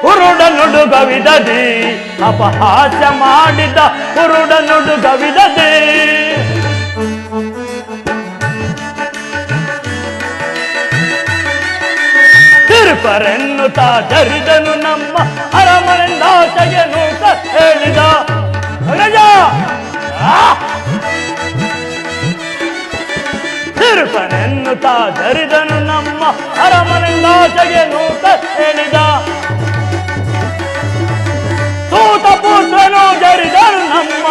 ಹುರುಡ ನುಡುಗವಿದದೆ ಅಪಹಾಸ್ಯ ಮಾಡಿದ್ದ ಹುರುಡ ನುಡುಗವಿದದೆ ತಿರುಪರೆನ್ನುತ್ತಾ ಜರಿದನು ನಮ್ಮ ಅರಮನೆಂದಾಚೆಗೆ ನೂಕ ಹೇಳಿದ ತಿರುಪನೆನ್ನುತ್ತಾ ಜರಿದನು ನಮ್ಮ ಅರಮನೆಂದಾಚೆಗೆ ನೂಕ ಹೇಳಿದ ಸೂತ ಪುತ್ರನು ಜರಿದನು ನಮ್ಮ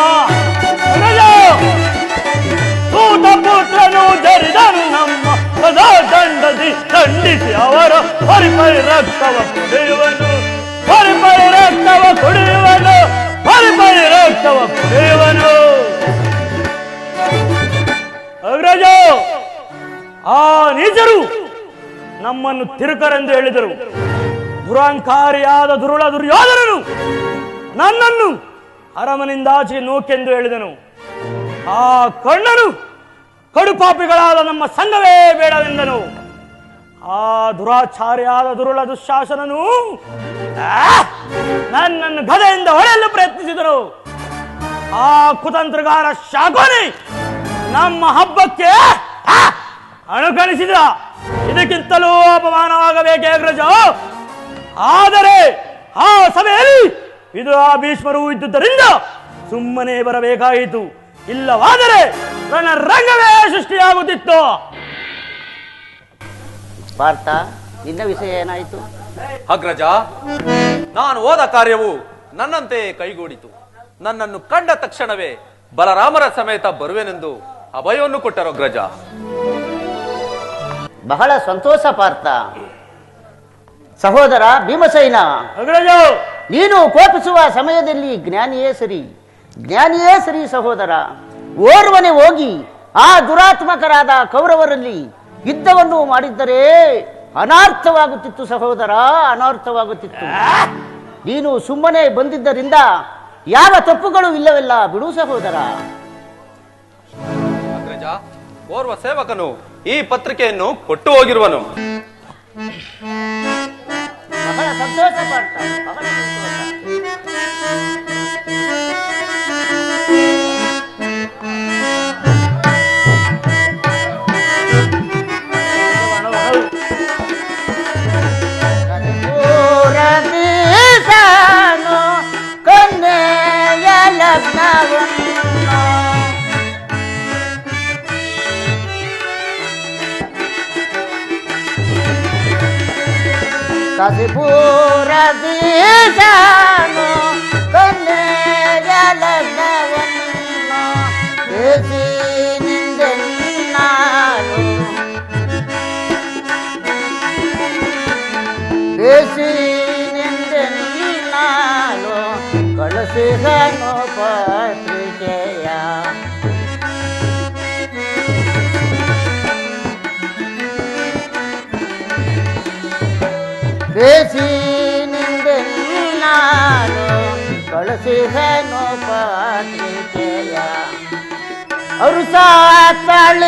ಸೂತ ಪುತ್ರನು ಜರಿದನು ನಮ್ಮ ಸದಾ ದಂಡದಿ ದಂಡಿಸಿ ಅವರ ಪರಿಪರಿ ರಕ್ತವ ಕುಡಿಯುವನು ಪರಿಪರಿ ರಕ್ತವ ಕುಡಿಯುವನು ಪರಿಪರಿ ರಕ್ತವ ಕುಡಿಯುವನು ಅಗ್ರಜ ಆ ನೀಚರು ನಮ್ಮನ್ನು ತಿರುಕರೆಂದು ಹೇಳಿದರು. ದುರಹಂಕಾರಿಯಾದ ದುರುಳ ದುರ್ಯೋಧನನು ನನ್ನನ್ನು ಅರಮನೆಯಿಂದಾಚೆಗೆ ನೂಕೆಂದು ಹೇಳಿದನು. ಆ ಕಣ್ಣನು ಕಡುಪಾಪಿಗಳಾದ ನಮ್ಮ ಸಂಘವೇ ಬೇಡವೆಂದನು. ಆ ದುರಾಚಾರಿಯಾದ ದುರುಳ ದುಶ್ಯಾಸನನು ನನ್ನನ್ನು ಗದೆಯಿಂದ ಹೊಡೆಯಲು ಪ್ರಯತ್ನಿಸಿದರು. ಆ ಕುತಂತ್ರಗಾರ ಶಾಕೋನಿ ನಮ್ಮ ಹಬ್ಬಕ್ಕೆ ಅನುಕರಿಸಿದ. ಇದಕ್ಕಿಂತಲೂ ಅಪಮಾನವಾಗಬೇಕೇ ಅಗ್ರಜ. ಆದರೆ ಆ ಸಭೆಯಲ್ಲಿ ಇದು ಆ ಭೀಷ್ಮರು ಇದ್ದುದರಿಂದ ಸುಮ್ಮನೆ ಬರಬೇಕಾಯಿತು. ಇಲ್ಲವಾದರೆ ರಣರಂಗವೇ ತೃಪ್ತಿಯಾಗುತ್ತಿತ್ತು. ಪಾರ್ಥ, ನಿನ್ನ ವಿಷಯ ಏನಾಯಿತು? ಅಗ್ರಜ, ನಾನು ಹೋದ ಕಾರ್ಯವು ನನ್ನಂತೆ ಕೈಗೂಡಿತು. ನನ್ನನ್ನು ಕಂಡ ತಕ್ಷಣವೇ ಬಲರಾಮರ ಸಮೇತ ಬರುವೆನೆಂದು ಅಭಯವನ್ನು ಕೊಟ್ಟರು ಅಗ್ರಜ. ಬಹಳ ಸಂತೋಷ ಪಾರ್ಥ. ಸಹೋದರ ಭೀಮಸೇನ, ಅಗ್ರಜ, ನೀನು ಕೋಪಿಸುವ ಸಮಯದಲ್ಲಿ ಜ್ಞಾನಿಯೇ ಸರಿ, ಜ್ಞಾನಿಯೇ ಸರಿ ಸಹೋದರ. ಓರ್ವನೇ ಹೋಗಿ ಆ ದುರಾತ್ಮಕರಾದ ಕೌರವರಲ್ಲಿ ಯುದ್ಧವನ್ನು ಮಾಡಿದ್ದರೆ ಅನರ್ಥವಾಗುತ್ತಿತ್ತು ಸಹೋದರ, ಅನರ್ಥವಾಗುತ್ತಿತ್ತು. ನೀನು ಸುಮ್ಮನೆ ಬಂದಿದ್ದರಿಂದ ಯಾವ ತಪ್ಪುಗಳು ಇಲ್ಲವೆಲ್ಲ ಬಿಡು ಸಹೋದರ. ಅಗ್ರಜ, ಓರ್ವ ಸೇವಕನು ಈ ಪತ್ರಿಕೆಯನ್ನು ಕೊಟ್ಟು ಹೋಗಿರುವನು. ಬಹಳ ಸಂತೋಷ ಪಾರ್ಥ, ಬಹಳ ಸಂತೋಷ. ಕನ್ನೆಯ ಲಗ್ನವನ್ನು ಕಾಶಿಪುರ ದೀಶಾನು ಕನ್ನೆಯ ಲಗ್ನವನ್ನು ಬೇಸಿ ನಿಂದೆನ್ನಾಳು, ಬೇಸಿ ನಿಂದೆನ್ನಾಳು ಕಳಿಸಿದನು ಪತ್ರಿಕೆಯ. ಬೇಸಿ ನಿಂದೆನ್ನಾಳು ಕಳಿಸಿದನು ಪತ್ರಿಕೆಯ. ಅವರು ಸಾತಳಿದೇನು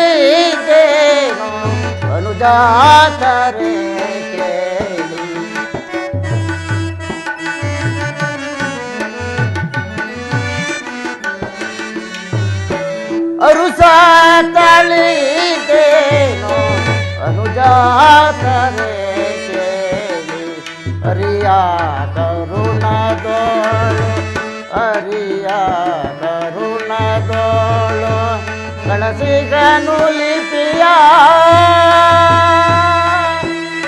ಅನುಜಾತರೇ ಕೇಳಿ. ಅವರು ಸಾತಳಿದೇನು ಅನುಜಾತರೇ ಕೇಳಿ. ಅರಿಯ ಕರುಣದೋಳು, ಅರಿಯ ಕರುಣದೋಳು ಕಳಸಿಗನು ಲಿಪಿಯ.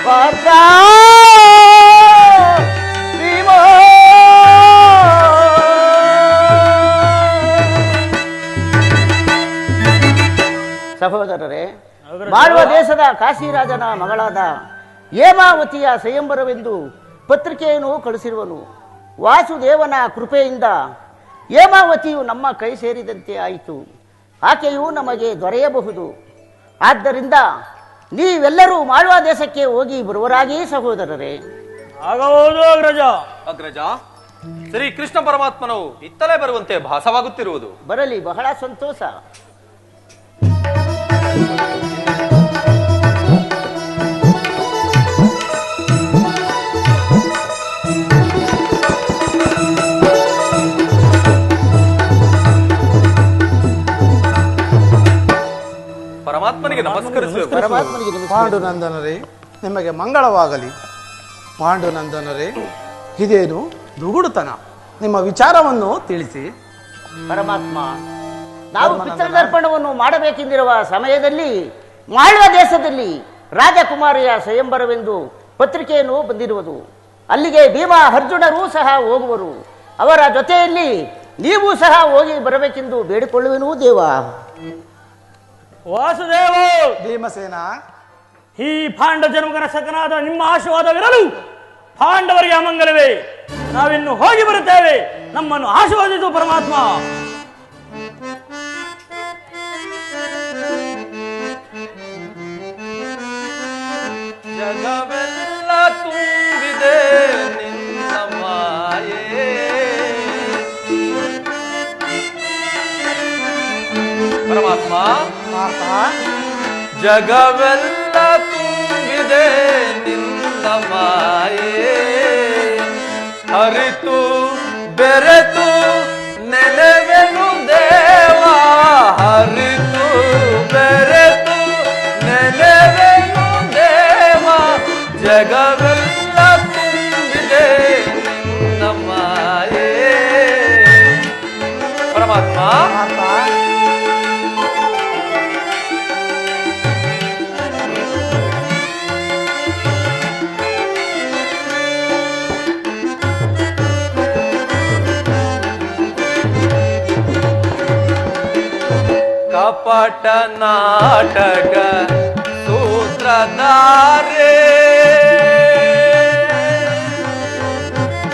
ಪಾರ್ಥ ಭೀಮೋ, ಸಹೋದರರೇ, ಮಾಳ್ವ ದೇಶದ ಕಾಶಿರಾಜನ ಮಗಳಾದ ಹೇಮಾವತಿಯ ಸ್ವಯಂವರವೆಂದು ಪತ್ರಿಕೆಯನ್ನು ಕಳಿಸಿರುವನು. ವಾಸುದೇವನ ಕೃಪೆಯಿಂದ ಹೇಮಾವತಿಯು ನಮ್ಮ ಕೈ ಸೇರಿದಂತೆ ಆಯಿತು. ಆಕೆಯು ನಮಗೆ ದೊರೆಯಬಹುದು. ಆದ್ದರಿಂದ ನೀವೆಲ್ಲರೂ ಮಾಳ್ವ ದೇಶಕ್ಕೆ ಹೋಗಿ ಬರುವರಾಗಿ ಸಹೋದರರೇ. ಆಗಬಹುದು ಅಗ್ರಜ. ಅಗ್ರಜ, ಶ್ರೀ ಕೃಷ್ಣ ಪರಮಾತ್ಮನು ಇತ್ತಲೇ ಬರುವಂತೆ ಭಾಸವಾಗುತ್ತಿರುವುದು. ಬರಲಿ, ಬಹಳ ಸಂತೋಷ. ಪರಮಾತ್ಮನಿಗೆ ನಮಸ್ಕರಿಸುವೆ. ಪರಮಾತ್ಮನಿಗೆ ನಮಸ್ಕಾರ. ಪಾಂಡುನಂದನರೇ, ನಿಮಗೆ ಮಂಗಳವಾಗಲಿ. ಪಾಂಡುನಂದನರೇ, ಇದೇನು ದುಗುಡುತನ? ನಿಮ್ಮ ವಿಚಾರವನ್ನು ತಿಳಿಸಿ. ಪರಮಾತ್ಮ, ನಾವು ಪಿತೃದರ್ಪಣವನ್ನು ಮಾಡಬೇಕೆಂದಿರುವ ಸಮಯದಲ್ಲಿ ಮಾಳ್ವ ದೇಶದಲ್ಲಿ ರಾಜಕುಮಾರಿಯ ಸ್ವಯಂವರವೆಂದು ಪತ್ರಿಕೆಯನ್ನು ಬಂದಿರುವುದು. ಅಲ್ಲಿಗೆ ಭೀಮ ಅರ್ಜುನರೂ ಸಹ ಹೋಗುವರು. ಅವರ ಜೊತೆಯಲ್ಲಿ ನೀವು ಸಹ ಹೋಗಿ ಬರಬೇಕೆಂದು ಬೇಡಿಕೊಳ್ಳುವೆನು ದೇವ. ವಾಸುದೇವ, ಭೀಮಸೇನ, ಈ ಪಾಂಡ ಜನ್ಮಗನ ಸಕನಾದ ನಿಮ್ಮ ಆಶೀರ್ವಾದವಿರಲು ಪಾಂಡವರಿಗೆ ಅಮಂಗಲವೇ. ನಾವಿನ್ನು ಹೋಗಿ ಬರುತ್ತೇವೆ. ನಮ್ಮನ್ನು ಆಶೀರ್ವದಿಸು ಪರಮಾತ್ಮ. ಜಗವೆಲ್ಲ ತುಂಬಿದೆ ನಿನ್ನ ಮಾಯೆ. ಪರಮಾತ್ಮ, ಜಗವೆಲ್ಲ ತುಂಬಿದೆ ನಿನ್ನ ಮಾಯೆ. ಹರಿತು ಬೆರೆತು ನೆನೆವೆನು ದೇವ, ಹರಿತು ಬೆರೆತು ನೆನೆವೆನು ದೇವ. ಜಗವೆಲ್ಲ ತುಂಬಿದೆ ನಿನ್ನ ಮಾಯೆ. ಪರಮಾತ್ಮ, ನಾಟಕ ಸೂತ್ರಧಾರೆ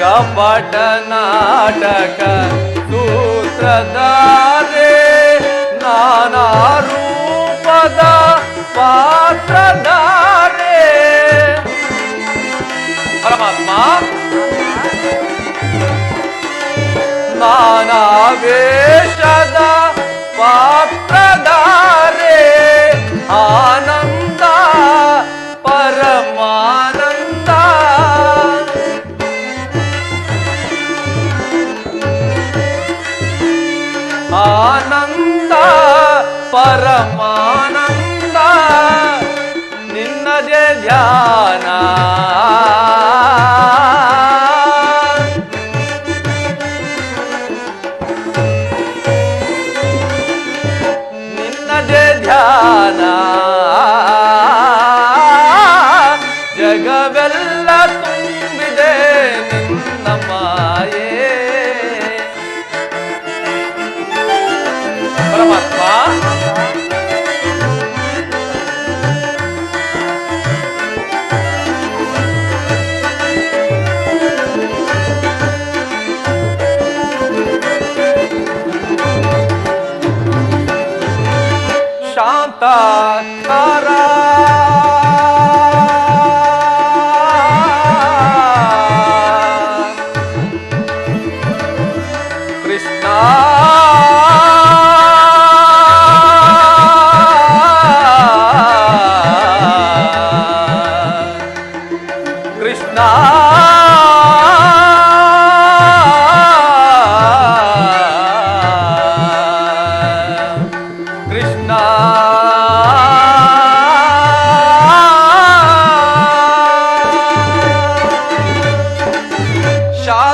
ಕಪಟ ನಾಟಕ ಸೂತ್ರಧಾರೆ ನಾನಾ ರೂಪದ ಪಾತ್ರಧಾರೆ ಪರಮಾತ್ಮ ನಾನಾ ವೇಷದ ಪಾತ್ರಧಾರೆ ಆನಂದ ಪರಮಾನಂದ ಆನಂದ ಪರಮಾನಂದ ನಿನ್ನದೇ ಧ್ಯಾನ ನಿನ್ನದೇ ಧ್ಯಾನ ಜಗವೆಲ್ಲ ತುಂಬಿದೆ ನಿನ್ನ ಮಾಯೆ ಪರಮಾತ್ಮ ಶಾಂತಾಕಾರ ಕೃಷ್ಣ ಕೃಷ್ಣ ಕೃಷ್ಣ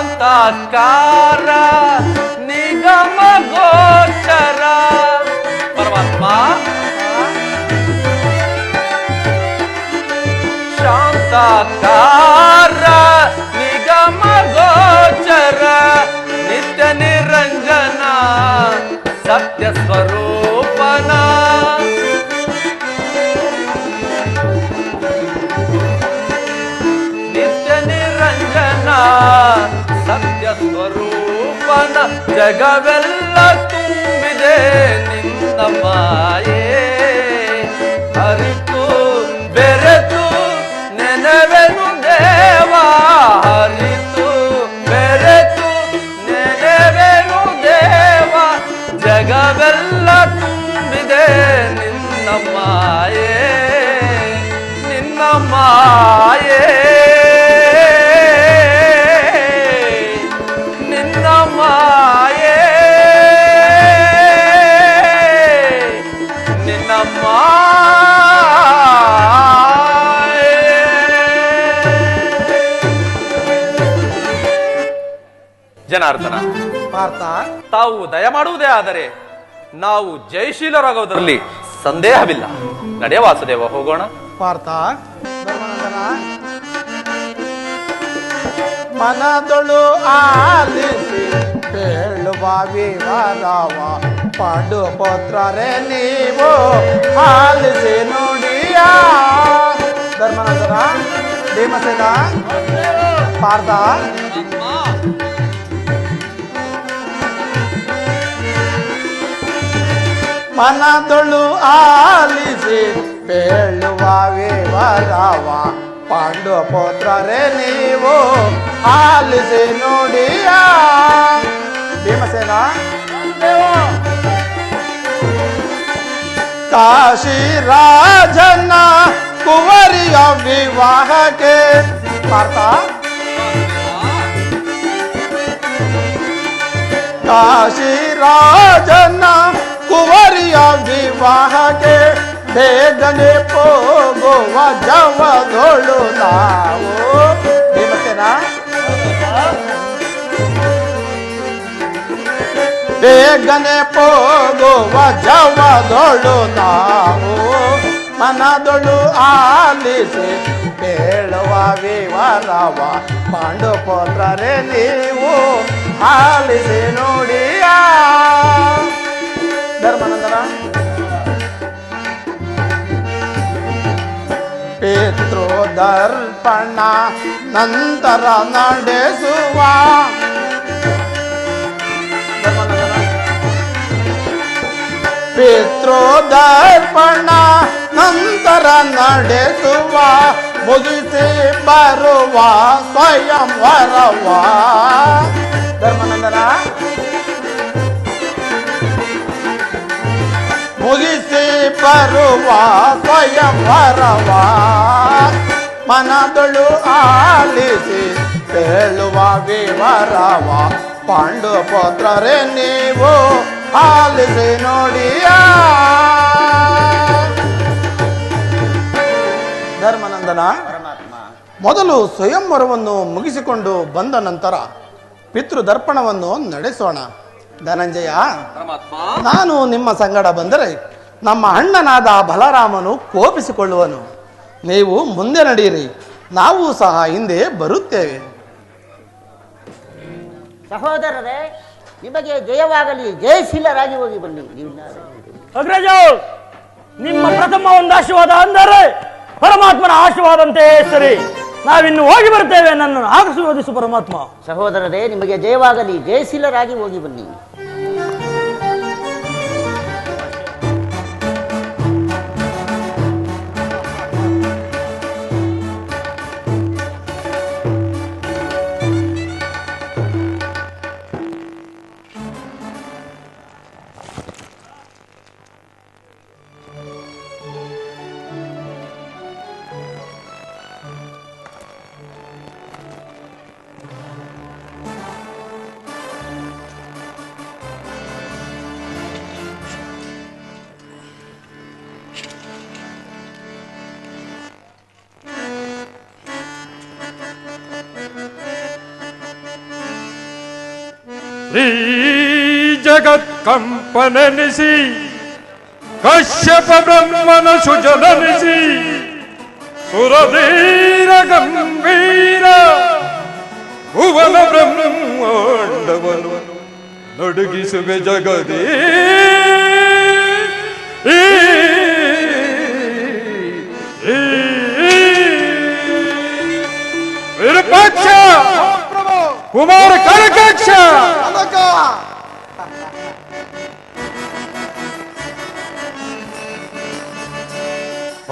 ಶಾಂತಾಕಾರ ನಿಗಮ ಗೋಚರ ಪರಮಾತ್ಮ ಶಾಂತಾಕಾರ ನಿಗಮ ಗೋಚರ ನಿತ್ಯ ನಿರಂಜನ ಸತ್ಯ ಸ್ವರೂಪನ ನಿತ್ಯ ನಿರಂಜನ ಸತ್ಯ ಸ್ವರೂಪನ ಜಗವೆಲ್ಲ ತುಂಬಿದೆ ನಿನ್ನ ಮಾಯೆ ಹರಿತು ಬೆರೆತು ನೆನವೆನು ದೇವ ಹರಿತು ಬೆರೆತು ನೆನವೆನು ದೇವ ಜಗವೆಲ್ಲ ತುಂಬಿದೆ ನಿನ್ನ ಮಾಯೆ ನಿನ್ನ ಮಾಯೆ ನಿನ್ನ ಮಾಯೆ ನಿನ್ನ ಮಾಯೆ ಜನಾರ್ದನ ಪಾರ್ಥ, ತಾವು ದಯಮಾಡುವುದೇ ಆದರೆ ನಾವು ಜಯಶೀಲರಾಗುವುದರಲ್ಲಿ ಸಂದೇಹವಿಲ್ಲ. ನಡೆಯ ವಾಸುದೇವ, ಹೋಗೋಣ. ಪಾರ್ಥ, ಧರ್ಮನಂದನ, ಮನದೊಳು ಆಲಿಸಿ ಕೇಳುವ ವಿವರವ ಪಾಂಡು ಪುತ್ರರೇ ನೀವು ಆಲಿಸಿ ನುಡಿಯ. ಧರ್ಮನಂದನ, ಭೀಮಸೇನ, ಪಾರ್ಥ, ಮನದೊಳು ಆಲಿಸಿ ಬೇಳುವ ವಿವರವ ಪಾಂಡು ಪುತ್ರರೇ ನೀವು ಆಲಿಸಿ ನುಡಿಯ. ಭೀಮಸೇನ, ಕಾಶಿ ರಾಜನ ಕುವರಿಯ ವಿವಾಹಕ್ಕೆ. ಪಾರ್ಥ, ಕಾಶಿ ರಾಜನ ಕುವರಿಯ ವಿವಾಹಕ್ಕೆ ಬೇಗನೆ ಹೋಗುವ ಜವದೊಳು ನಾವು. ಭೀಮಸೇನ, ಬೇಗನೆ ಹೋಗುವ ಜವದೊಳು ನಾವು ಮನದೊಳು ಆಲಿಸಿ ಬೇಳುವ ವಿವರವ ಪಾಂಡು ಪುತ್ರರೇ ನೀವು ಆಲಿಸಿ ನುಡಿಯ. ಧರ್ಮನಂದನ, ಪಿತೃದರ್ಪಣ ನಂತರ ನಡೆಸುವ ಪಿತೃದರ್ಪಣ ನಂತರ ನಡೆಸುವ ಮುಗಿಸಿ ಬರುವ ಸ್ವಯಂವರವ ಧರ್ಮನಂದನ ಮುಗಿಸಿ ಬರುವ ಸ್ವಯಂವರವ ಮನದೊಳು ಆಲಿಸಿ ಹೇಳುವ ವಿವರವ ಪಾಂಡು ಪುತ್ರರೇ ನೀವು ಆಲಿಸಿ ನೋಡಿಯ ಧರ್ಮನಂದನ ಮೊದಲು ಸ್ವಯಂವರವನ್ನು ಮುಗಿಸಿಕೊಂಡು ಬಂದ ನಂತರ ಪಿತೃದರ್ಪಣವನ್ನು ನಡೆಸೋಣ. ಧನಂಜಯ, ನಾನು ನಿಮ್ಮ ಸಂಗಡ ಬಂದರೆ ನಮ್ಮ ಅಣ್ಣನಾದ ಬಲರಾಮನು ಕೋಪಿಸಿಕೊಳ್ಳುವನು. ನೀವು ಮುಂದೆ ನಡೆಯಿರಿ, ನಾವು ಸಹ ಹಿಂದೆ ಬರುತ್ತೇವೆ. ಸಹೋದರರೇ, ನಿಮಗೆ ಜಯವಾಗಲಿ, ಜಯಶೀಲರಾಗಿ ಹೋಗಿ ಬನ್ನಿ. ಅಗ್ರಜ, ನಿಮ್ಮ ಪ್ರಥಮ ಒಂದು ಆಶೀರ್ವಾದ ಅಂದರೆ ಪರಮಾತ್ಮನ ಆಶೀರ್ವಾದಂತೆ ಸರಿ. ನಾವಿನ್ನು ಹೋಗಿ ಬರ್ತೇವೆ, ನನ್ನನ್ನು ಆಶೀರ್ವದಿಸು ಪರಮಾತ್ಮ. ಸಹೋದರರೇ, ನಿಮಗೆ ಜಯವಾಗಲಿ, ಜಯಶೀಲರಾಗಿ ಹೋಗಿ ಬನ್ನಿ. ಜಗತ್ ಕಂಪನೆನಿಸಿ ಕಶ್ಯಪ ಬ್ರಹ್ಮನ ಸುಜನನಿಸಿ ಸುರಧೀರ ಗಂಭೀರ ಭುವನ ಬ್ರಹ್ಮಾಂಡವನು ನಡುಗಿಸುವೆ ಜಗದೇ ವಿರೂಪಾಕ್ಷ ಕುಮಾರ ಕನಕಾಕ್ಷ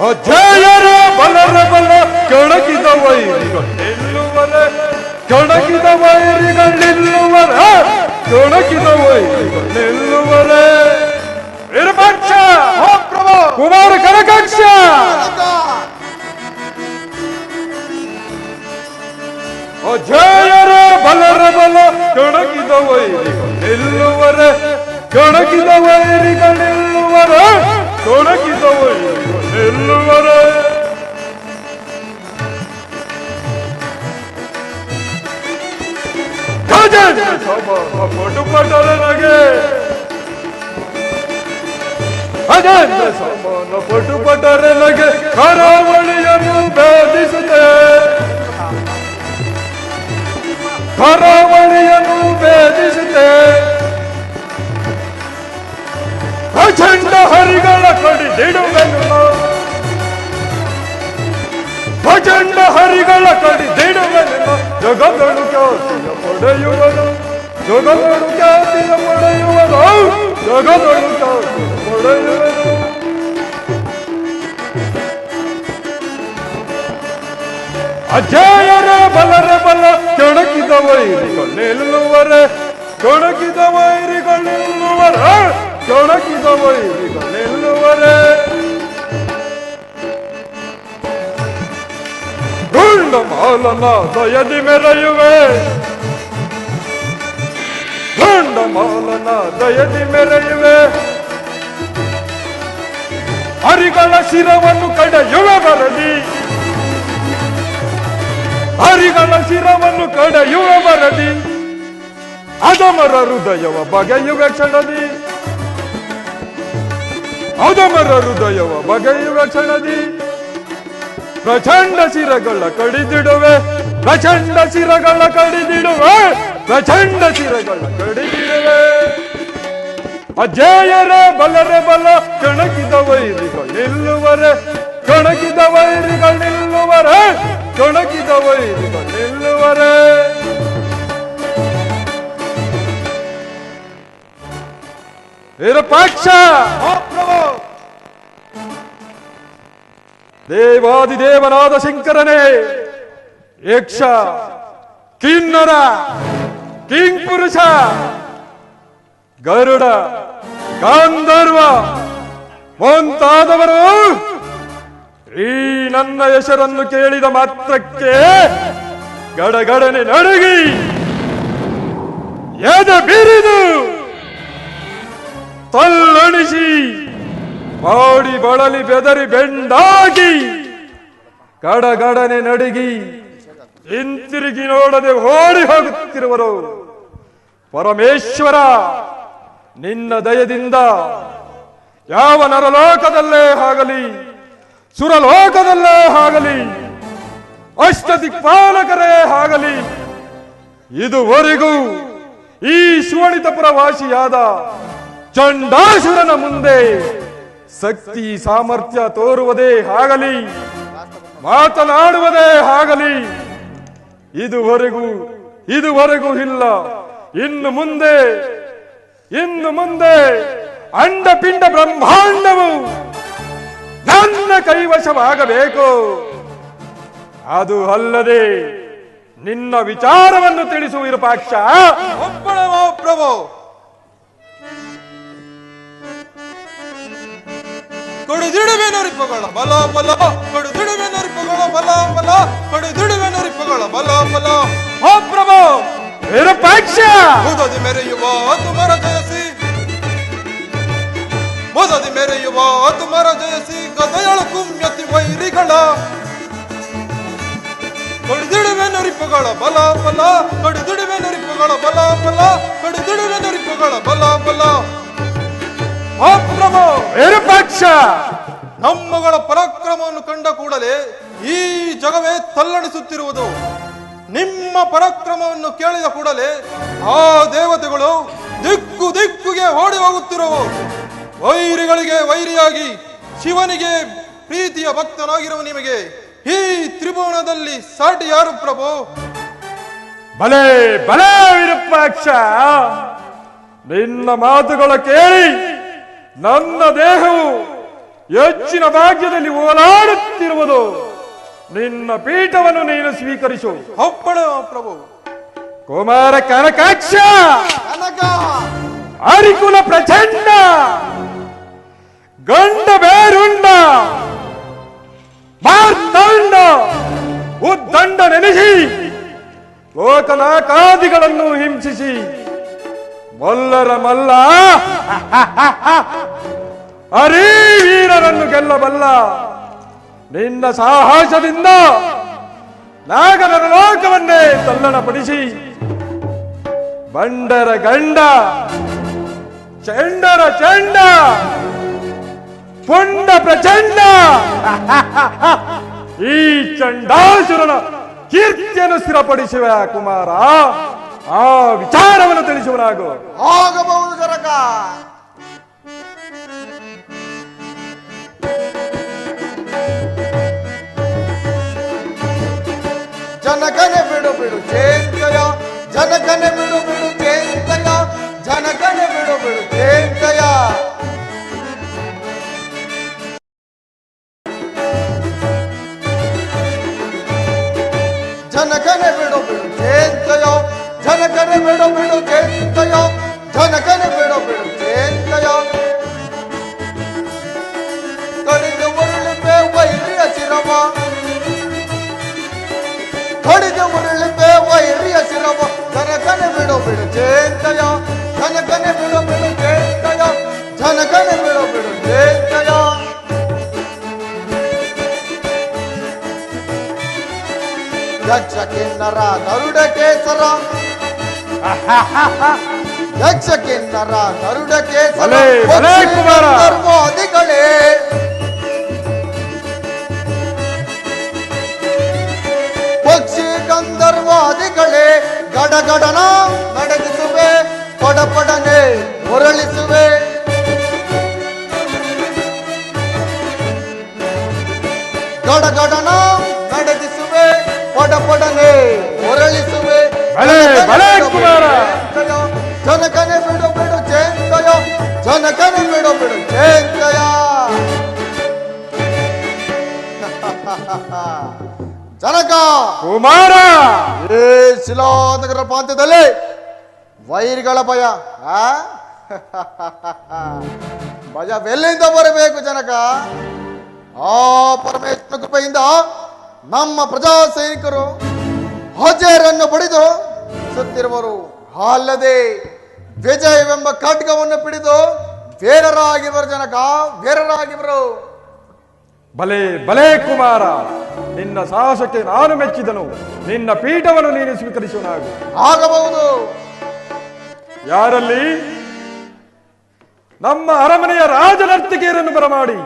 ಅಜಯರ ಬಲರ ಬಲ ಕೆಣಕಿದ ವೈರಿಗಳಿಲ್ಲುವರೆ ಕೆಣಕಿದ ವೈರಿಗಳಿಲ್ಲುವರೆ ಕೆಣಕಿದ ವೈರಿಗಳಿಲ್ಲುವರೆ ವಿರೂಪಾಕ್ಷ ಕುಮಾರ ಕನಕಾಕ್ಷ ಅಜಯರ ಬಲರ ಬಲ ಕೆಣಕಿದ ವೈರಿಗಳಿಲ್ಲುವರೆ ಕೆಣಕಿದ ವೈರಿಗಳಿಲ್ಲುವರೆ ಕೆಣಕಿದ ವೈರಿಗಳಿಲ್ಲುವರೆ ಪಟುಪಟರನಗೆ ಅಜಂತ ಸಮಾನ ಪಟುಪಟರನಗೆ ಕರಾವಳಿಯನ್ನು ಭೇದಿಸುತ್ತೆ ಕರಾವಳಿಯನ್ನು ಭೇದಿಸುತ್ತೆ ಪ್ರಚಂಡ ಹರಿಗಳ ಕಡಿದಿಡುವೆನು ಪ್ರಚಂಡ ಹರಿಗಳ ಕಡಿದಿಡುವೆನು ಜಗದಳು ಖ್ಯಾತಿಯ ಪಡೆಯುವನು ಜಗದಳು ಖ್ಯಾತಿಯ ಪಡೆಯುವನು ಜಗದಳು ಖ್ಯಾತಿಯ ಪಡೆಯುವನು ಅಜಯರ ಬಲರ ಬಲ ಕೆಣಕಿದ ವೈರಿಗಳಿಲ್ಲುವರೆ ಕೆಣಕಿದ ವೈರಿಗಳಿಲ್ಲುವರೆ ಕೆಣಕಿದ ವೈರಿಗಳಿಲ್ಲುವರೆ ಗುಂಡ ಮಾಲನ ದಯದಿ ಮೆರೆಯುವೆ ಗುಂಡ ಮಾಲನ ದಯದಿ ಮೆರೆಯುವೆ ಹರಿಗಳ ಶಿರವನ್ನು ಕಡೆಯುವೆ ಬರಲಿ ಹರಿಗಳ ಶಿರವನ್ನು ಕಡೆಯುವ ಬರದಿ ಅಧಮರ ಹೃದಯವ ಬಗೆಯುವ ಕ್ಷಣದಿ ಅಧಮರ ಹೃದಯವ ಬಗೆಯುವ ಕ್ಷಣದಿ ಪ್ರಚಂಡ ಶಿರಗಳ ಕಡಿದಿಡುವೆ ಪ್ರಚಂಡ ಶಿರಗಳ ಕಡಿದಿಡುವೆ ಪ್ರಚಂಡ ಶಿರಗಳ ಕಡಿದಿಡುವೆ ಅಜಯರ ಬಲರ ಬಲ ಕೆಣಕಿದ ವೈರಿಗಳಿಲ್ಲುವರೆ ಕೆಣಕಿದ ವೈರಿಗಳು ನಿಲ್ಲುವರೆ, ಕೆಣಕಿದ ವೈರಿಗಳು ನಿಲ್ಲುವರೆ. ವಿರೂಪಾಕ್ಷ, ದೇವಾದಿದೇವನಾದ ಶಂಕರನೇ, ಯಕ್ಷ, ಕಿನ್ನರ, ಕಿಂಪುರುಷ, ಗರುಡ, ಗಾಂಧರ್ವ ಮುಂತಾದವರು ಈ ನನ್ನ ಹೆಸರನ್ನು ಕೇಳಿದ ಮಾತ್ರಕ್ಕೆ ಗಡಗಡನೆ ನಡುಗಿ ಎದೆ ಬಿರಿದು ತಲ್ಲಣಿಸಿ ಬಾಡಿ ಬಳಲಿ ಬೆದರಿ ಬೆಂಡಾಗಿ ಗಡಗಡನೆ ನಡುಗಿ ಹಿಂತಿರುಗಿ ನೋಡದೆ ಓಡಿ ಹೋಗುತ್ತಿರುವರು. ಪರಮೇಶ್ವರ, ನಿನ್ನ ದಯದಿಂದ ಯಾವ ನರಲೋಕದಲ್ಲೇ ಆಗಲಿ ಸುರಲೋಕದಲ್ಲೇ ಆಗಲಿ ಅಷ್ಟದಿಕ್ಪಾಲಕರೇ ಆಗಲಿ ಇದುವರೆಗೂ ಈ ಸುವಣಿತಪುರ ವಾಸಿಯಾದ ಚಂಡಾಸುರನ ಮುಂದೆ ಶಕ್ತಿ ಸಾಮರ್ಥ್ಯ ತೋರುವುದೇ ಆಗಲಿ ಮಾತನಾಡುವುದೇ ಆಗಲಿ ಇದುವರೆಗೂ ಇಲ್ಲ. ಇನ್ನು ಮುಂದೆ ಅಂಡಪಿಂಡ ಬ್ರಹ್ಮಾಂಡವು ನನ್ನ ಕೈವಶವಾಗಬೇಕು. ಅದು ಅಲ್ಲದೆ ನಿನ್ನ ವಿಚಾರವನ್ನು ತಿಳಿಸುವ ವಿರೂಪಾಕ್ಷ. ಪ್ರಭು, ಕೊಡುದಿಡುವೆನರಿಪುಗಳ ಬಲ ಬಲ, ಕೊಡುದಿಡುವೆನರಿಪುಗಳ ಬಲ ಬಲ, ಕೊಡುದಿಡುವೆನರಿಪುಗಳ ಬಲ ಬಲ. ಓ ಪ್ರಭು, ವಿರೂಪಾಕ್ಷ, ಮುದದಿ ಮೆರೆಯುವ ತುಮರ ಜಯಸಿ, ಮುದದಿ ಮೆರೆಯುವ ತುಮರ ಜಯಸಿ, ಗದಯಳ ಕುಮ್ಯತಿ ವೈರಿಗಳ ಕೊಡುದಿಡುವೆನರಿಪುಗಳ ಬಲ ಬಲ, ಕೊಡುದಿಡುವೆನರಿಪುಗಳ ಬಲ ಬಲ, ಕೊಡುದಿಡುವೆನರಿಪುಗಳ ಬಲ ಬಲ. ಓ ಪ್ರಭು, ವಿರೂಪಾಕ್ಷ, ನಮ್ಮಗಳ ಪರಾಕ್ರಮವನ್ನು ಕಂಡ ಕೂಡಲೇ ಈ ಜಗವೇ ತಲ್ಲಣಿಸುತ್ತಿರುವುದು. ನಿಮ್ಮ ಪರಾಕ್ರಮವನ್ನು ಕೇಳಿದ ಕೂಡಲೇ ಆ ದೇವತೆಗಳು ದಿಕ್ಕು ದಿಕ್ಕುಗೆ ಓಡಿ ಹೋಗುತ್ತಿರುವು. ವೈರಿಗಳಿಗೆ ವೈರಿಯಾಗಿ ಶಿವನಿಗೆ ಪ್ರೀತಿಯ ಭಕ್ತನಾಗಿರುವ ನಿಮಗೆ ಈ ತ್ರಿಭುವನದಲ್ಲಿ ಸಾಟಿ ಯಾರು ಪ್ರಭು? ಬಲೆ ಬಲೆ ವಿರೂಪಾಕ್ಷ, ನಿನ್ನ ಮಾತುಗಳ ಕೇಳಿ ನನ್ನ ದೇಹವು ಹೆಚ್ಚಿನ ಭಾಗ್ಯದಲ್ಲಿ ಓಲಾಡುತ್ತಿರುವುದು. ನಿನ್ನ ಪೀಠವನ್ನು ನೀನು ಸ್ವೀಕರಿಸು. ಒಪ್ಪಣ ಪ್ರಭು. ಕುಮಾರ ಕನಕಾಕ್ಷ, ಹರಿಕುಲ ಪ್ರಚಂಡ, ಗಂಡ ಬೇರುಂಡ, ಮಾರ್ತಾಂಡ, ಉದ್ದಂಡ ನೆನೆಸಿ ಲೋಕನಾಕಾದಿಗಳನ್ನು ಹಿಂಸಿಸಿ ಮಲ್ಲರ ಮಲ್ಲ ಹರಿ ವೀರರನ್ನು ಗೆಲ್ಲಬಲ್ಲ ನಿನ್ನ ಸಾಹಸದಿಂದ ನಾಗರ ಲೋಕವನ್ನೇ ತಲ್ಲಣಪಡಿಸಿ ಬಂಡರ ಗಂಡ, ಚಂಡರ ಚಂಡ, ಪುಂಡ ಪ್ರಚಂಡ ಈ ಚಂಡಾಸುರನ ಕೀರ್ತಿಯನ್ನು ಸ್ಥಿರಪಡಿಸುವ ಕುಮಾರ. ಆ ವಿಚಾರವನ್ನು ತಿಳಿಸುವನಾಗು. ಆಗಬಹುದು ಜರಕ. ಜನಗನೆ ಬಿಡು ಬಿಡು ಚೇಂತಯ, ಜನಗನೆ ಬಿಡು ಬಿಡು ಚೇಂತಯ, ಜನಗನೆ ಬಿಡು ಬಿಡು ಚೇಂತಯ. ಜನಗನೆ ಬಿಡು ಬಿಡು ಚೇಂತಯ, ಜನಗನೆ ಬಿಡು ಬಿಡು ಚೇಂತಯ, ಜನಗನೆ ಬಿಡು ಬಿಡು ಚೇಂತಯ. ಕಡಿದು ಉರುಳಿಪೆ ವೈರಿಯ ಶಿರವ, ಕಡಿದು ಉರುಳಿಪೆ ವೈರಿಯ ಶಿರವ, ಜನಗನೆ ಬಿಡು ಬಿಡು ಚೇಂತಯ, ಜನಗನೆ ಬಿಡು ಬಿಡು ಚೇಂತಯ, ಜನಗನೆ ಬಿಡು ಬಿಡು ಚೇಂತಯ. ಯಕ್ಷ ಕಿನ್ನರ ಗರುಡ ಕೇಸರ, ಯಕ್ಷ ಕಿನ್ನರ ಗರುಡ ಕೇಸರ, ಧರ್ಮಾದಿಗಳೇ ಪಕ್ಷಿ ಗಂಧರ್ವಾದಿಗಳೇ ಗಡಗಡನ ನಡಗಿಸುವೆ, ಪಡಪಡನೆ ಹೊರಳಿಸುವೆ. ಗಡಗಡನ ನಡೆದಿಸುವೆ ಪಡಪಡನೆ ಹೊರಳಿಸುವೆ ಭಲೆ, ಭಲೆ ಕುಮಾರ. ಜನಕನೆ ಬಿಡು ಬಿಡು ಜಯಂತಯ ಜನಕನೆ ಬಿಡು ಬಿಡು ಜಯಂತಯ ಜನಕ ಕುಮಾರ ಏ ಶಿಲಾನಗರ ಪ್ರಾಂತ್ಯದಲ್ಲಿ ವೈರಿಗಳ ಭಯ ಭಯವೆಲ್ಲಿಂದ ಬರಬೇಕು ಜನಕ? ಆ ಪರಮೇಶ್ವರ ಕೃಪೆಯಿಂದ ನಮ್ಮ ಪ್ರಜಾ ಸೈನಿಕರು ಹಜೇರನ್ನು ಬಡಿದು ಸುತ್ತಿರುವರು. ಅಲ್ಲದೆ ವಿಜಯವೆಂಬ ಖಡ್ಗವನ್ನು piಡಿದು ವೀರರಾಗಿರುವರು ಜನಕ, ವೀರರಾಗಿರುವರು. ಭಲೆ ಭಲೆ ಕುಮಾರ, ನಿನ್ನ ಸಾಹಸಕ್ಕೆ ನಾನು ಮೆಚ್ಚಿದನು. ನಿನ್ನ ಪೀಠವನ್ನು ನೀನು ಸ್ವೀಕರಿಸುವನಾಗು. ಆಗಬಹುದು. ಯಾರಲ್ಲಿ? ನಮ್ಮ ಅರಮನೆಯ ರಾಜನರ್ತಿಕೆಯರನ್ನು ಬರಮಾಡಿ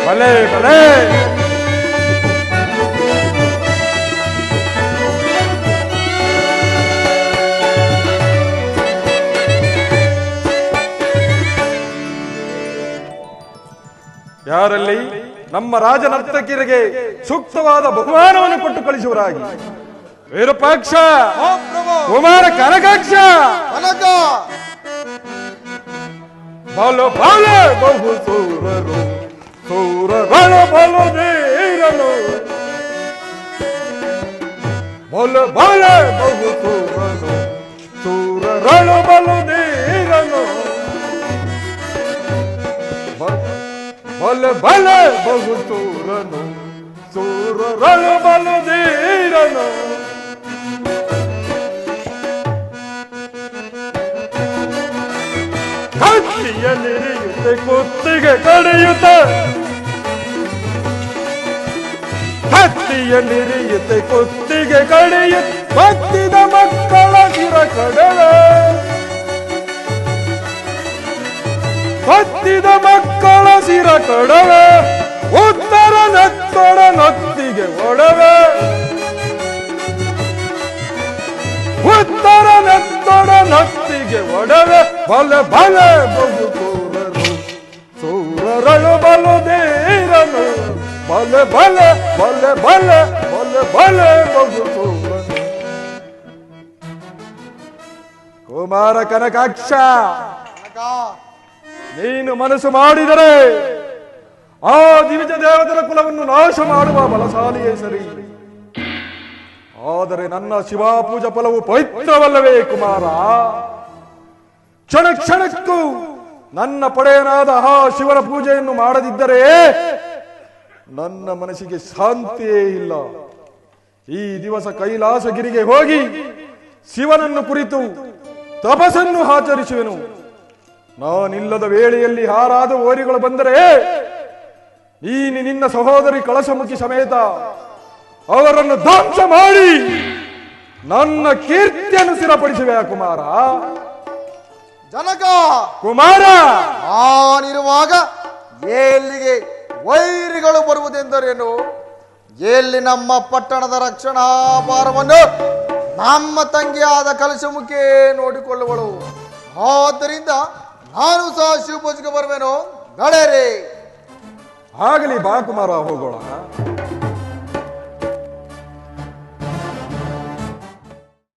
ಭಲೆ ಭಲೆ. ಯಾರಲ್ಲಿ? ನಮ್ಮ ರಾಜನರ್ತಕಿಯರಿಗೆ ಸೂಕ್ತವಾದ ಬಹುಮಾನವನ್ನು ಕೊಟ್ಟು ಕಳಿಸುವರಾಗಿ ವಿರೂಪಾಕ್ಷ, ಕುಮಾರ ಕನಕಾಕ್ಷ, ಬಲು ಬಲು ಬಹು ಸೂರರು ಸೂರಗಳು ಬಲು ಧೀರನು, ಬಲು ಬಲು ಬಹು ಸೂರನು ಸೂರಗಳು ಬಲು ಧೀರನು, ಬಲು ಬಲು ಬಹು ಸೂರನು ಸೂರಗಳು ಬಲು ಧೀರನು. ಕತ್ತಿಯ ನಿರಿಯುತ್ತೆ ಕುತ್ತಿಗೆ ಕಡಿಯುತ್ತ, ಕತ್ತಿಯ ನಿರಿಯುತ್ತೆ ಕುತ್ತಿಗೆ ಕಡಿಯುತ್ತೆ, ಭಕ್ತಿದ ಮಕ್ಕಳ ಶಿರ ಕಡವೆ, ಭಕ್ತಿದ ಮಕ್ಕಳ ಶಿರ ಕಡವೆ, ಉತ್ತರ ನೆತ್ತಡ ನತ್ತಿಗೆ ಒಡವೆ, ಉತ್ತರ ನೆತ್ತಡ ನತ್ತಿಗೆ ಒಡವೆ, ಬಲೆ ಬಲೆ ಬಹು ಸೂರರು ಸೂರರಳು ಬಲು ಧೀರನು, ಬಲೆ ಬಲೆ ಬಲೆ ಬಲೆ ಬಲೆ ಬಲೆ ಬಹು ಸೂರನು. ಕುಮಾರ ಕನಕಾಕ್ಷ, ನೀನು ಮನಸ್ಸು ಮಾಡಿದರೆ ಆ ದಿವಿಜ ದೇವತರ ಕುಲವನ್ನು ನಾಶ ಮಾಡುವ ಬಲಶಾಲಿಯೇ ಸರಿ. ಆದರೆ ನನ್ನ ಶಿವಾಪೂಜಾ ಫಲವು ಪವಿತ್ರವಲ್ಲವೇ ಕುಮಾರ? ಕ್ಷಣ ಕ್ಷಣಕ್ಕೂ ನನ್ನ ಪಡೆಯನಾದ ಆ ಶಿವನ ಪೂಜೆಯನ್ನು ಮಾಡದಿದ್ದರೆ ನನ್ನ ಮನಸ್ಸಿಗೆ ಶಾಂತಿಯೇ ಇಲ್ಲ. ಈ ದಿವಸ ಕೈಲಾಸಗಿರಿಗೆ ಹೋಗಿ ಶಿವನನ್ನು ಕುರಿತು ತಪಸ್ಸನ್ನು ಆಚರಿಸುವೆನು. ನಾನಿಲ್ಲದ ವೇಳೆಯಲ್ಲಿ ಹಾರಾದ ಓರಿಗಳು ಬಂದರೆ ನಿನ್ನ ಸಹೋದರಿ ಕಳಸಮುಖಿ ಸಮೇತ ಅವರನ್ನು ಧ್ವಂಸ ಮಾಡಿ ನನ್ನ ಕೀರ್ತಿಯನ್ನು ಸ್ಥಿರಪಡಿಸುವೆ ಕುಮಾರ. ಜನಕ ಕುಮಾರ, ನಾನಿರುವಾಗ ಎಲ್ಲಿಗೆ ವೈರಿಗಳು ಬರುವುದೆಂದರೇನು? ಎಲ್ಲಿ ನಮ್ಮ ಪಟ್ಟಣದ ರಕ್ಷಣಾ ಭಾರವನ್ನು ನಮ್ಮ ತಂಗಿಯಾದ ಕಲಶಮುಖಿ ನೋಡಿಕೊಳ್ಳುವಳು. ಆದ್ದರಿಂದ ನಾನು ಸಹ ಶಿವಪೂಜೆಗೆ ಬರುವೆನು. ನಡೆಯಿರಿ. ಆಗಲಿ ಬಾ ಕುಮಾರ, ಹೋಗೋಣ.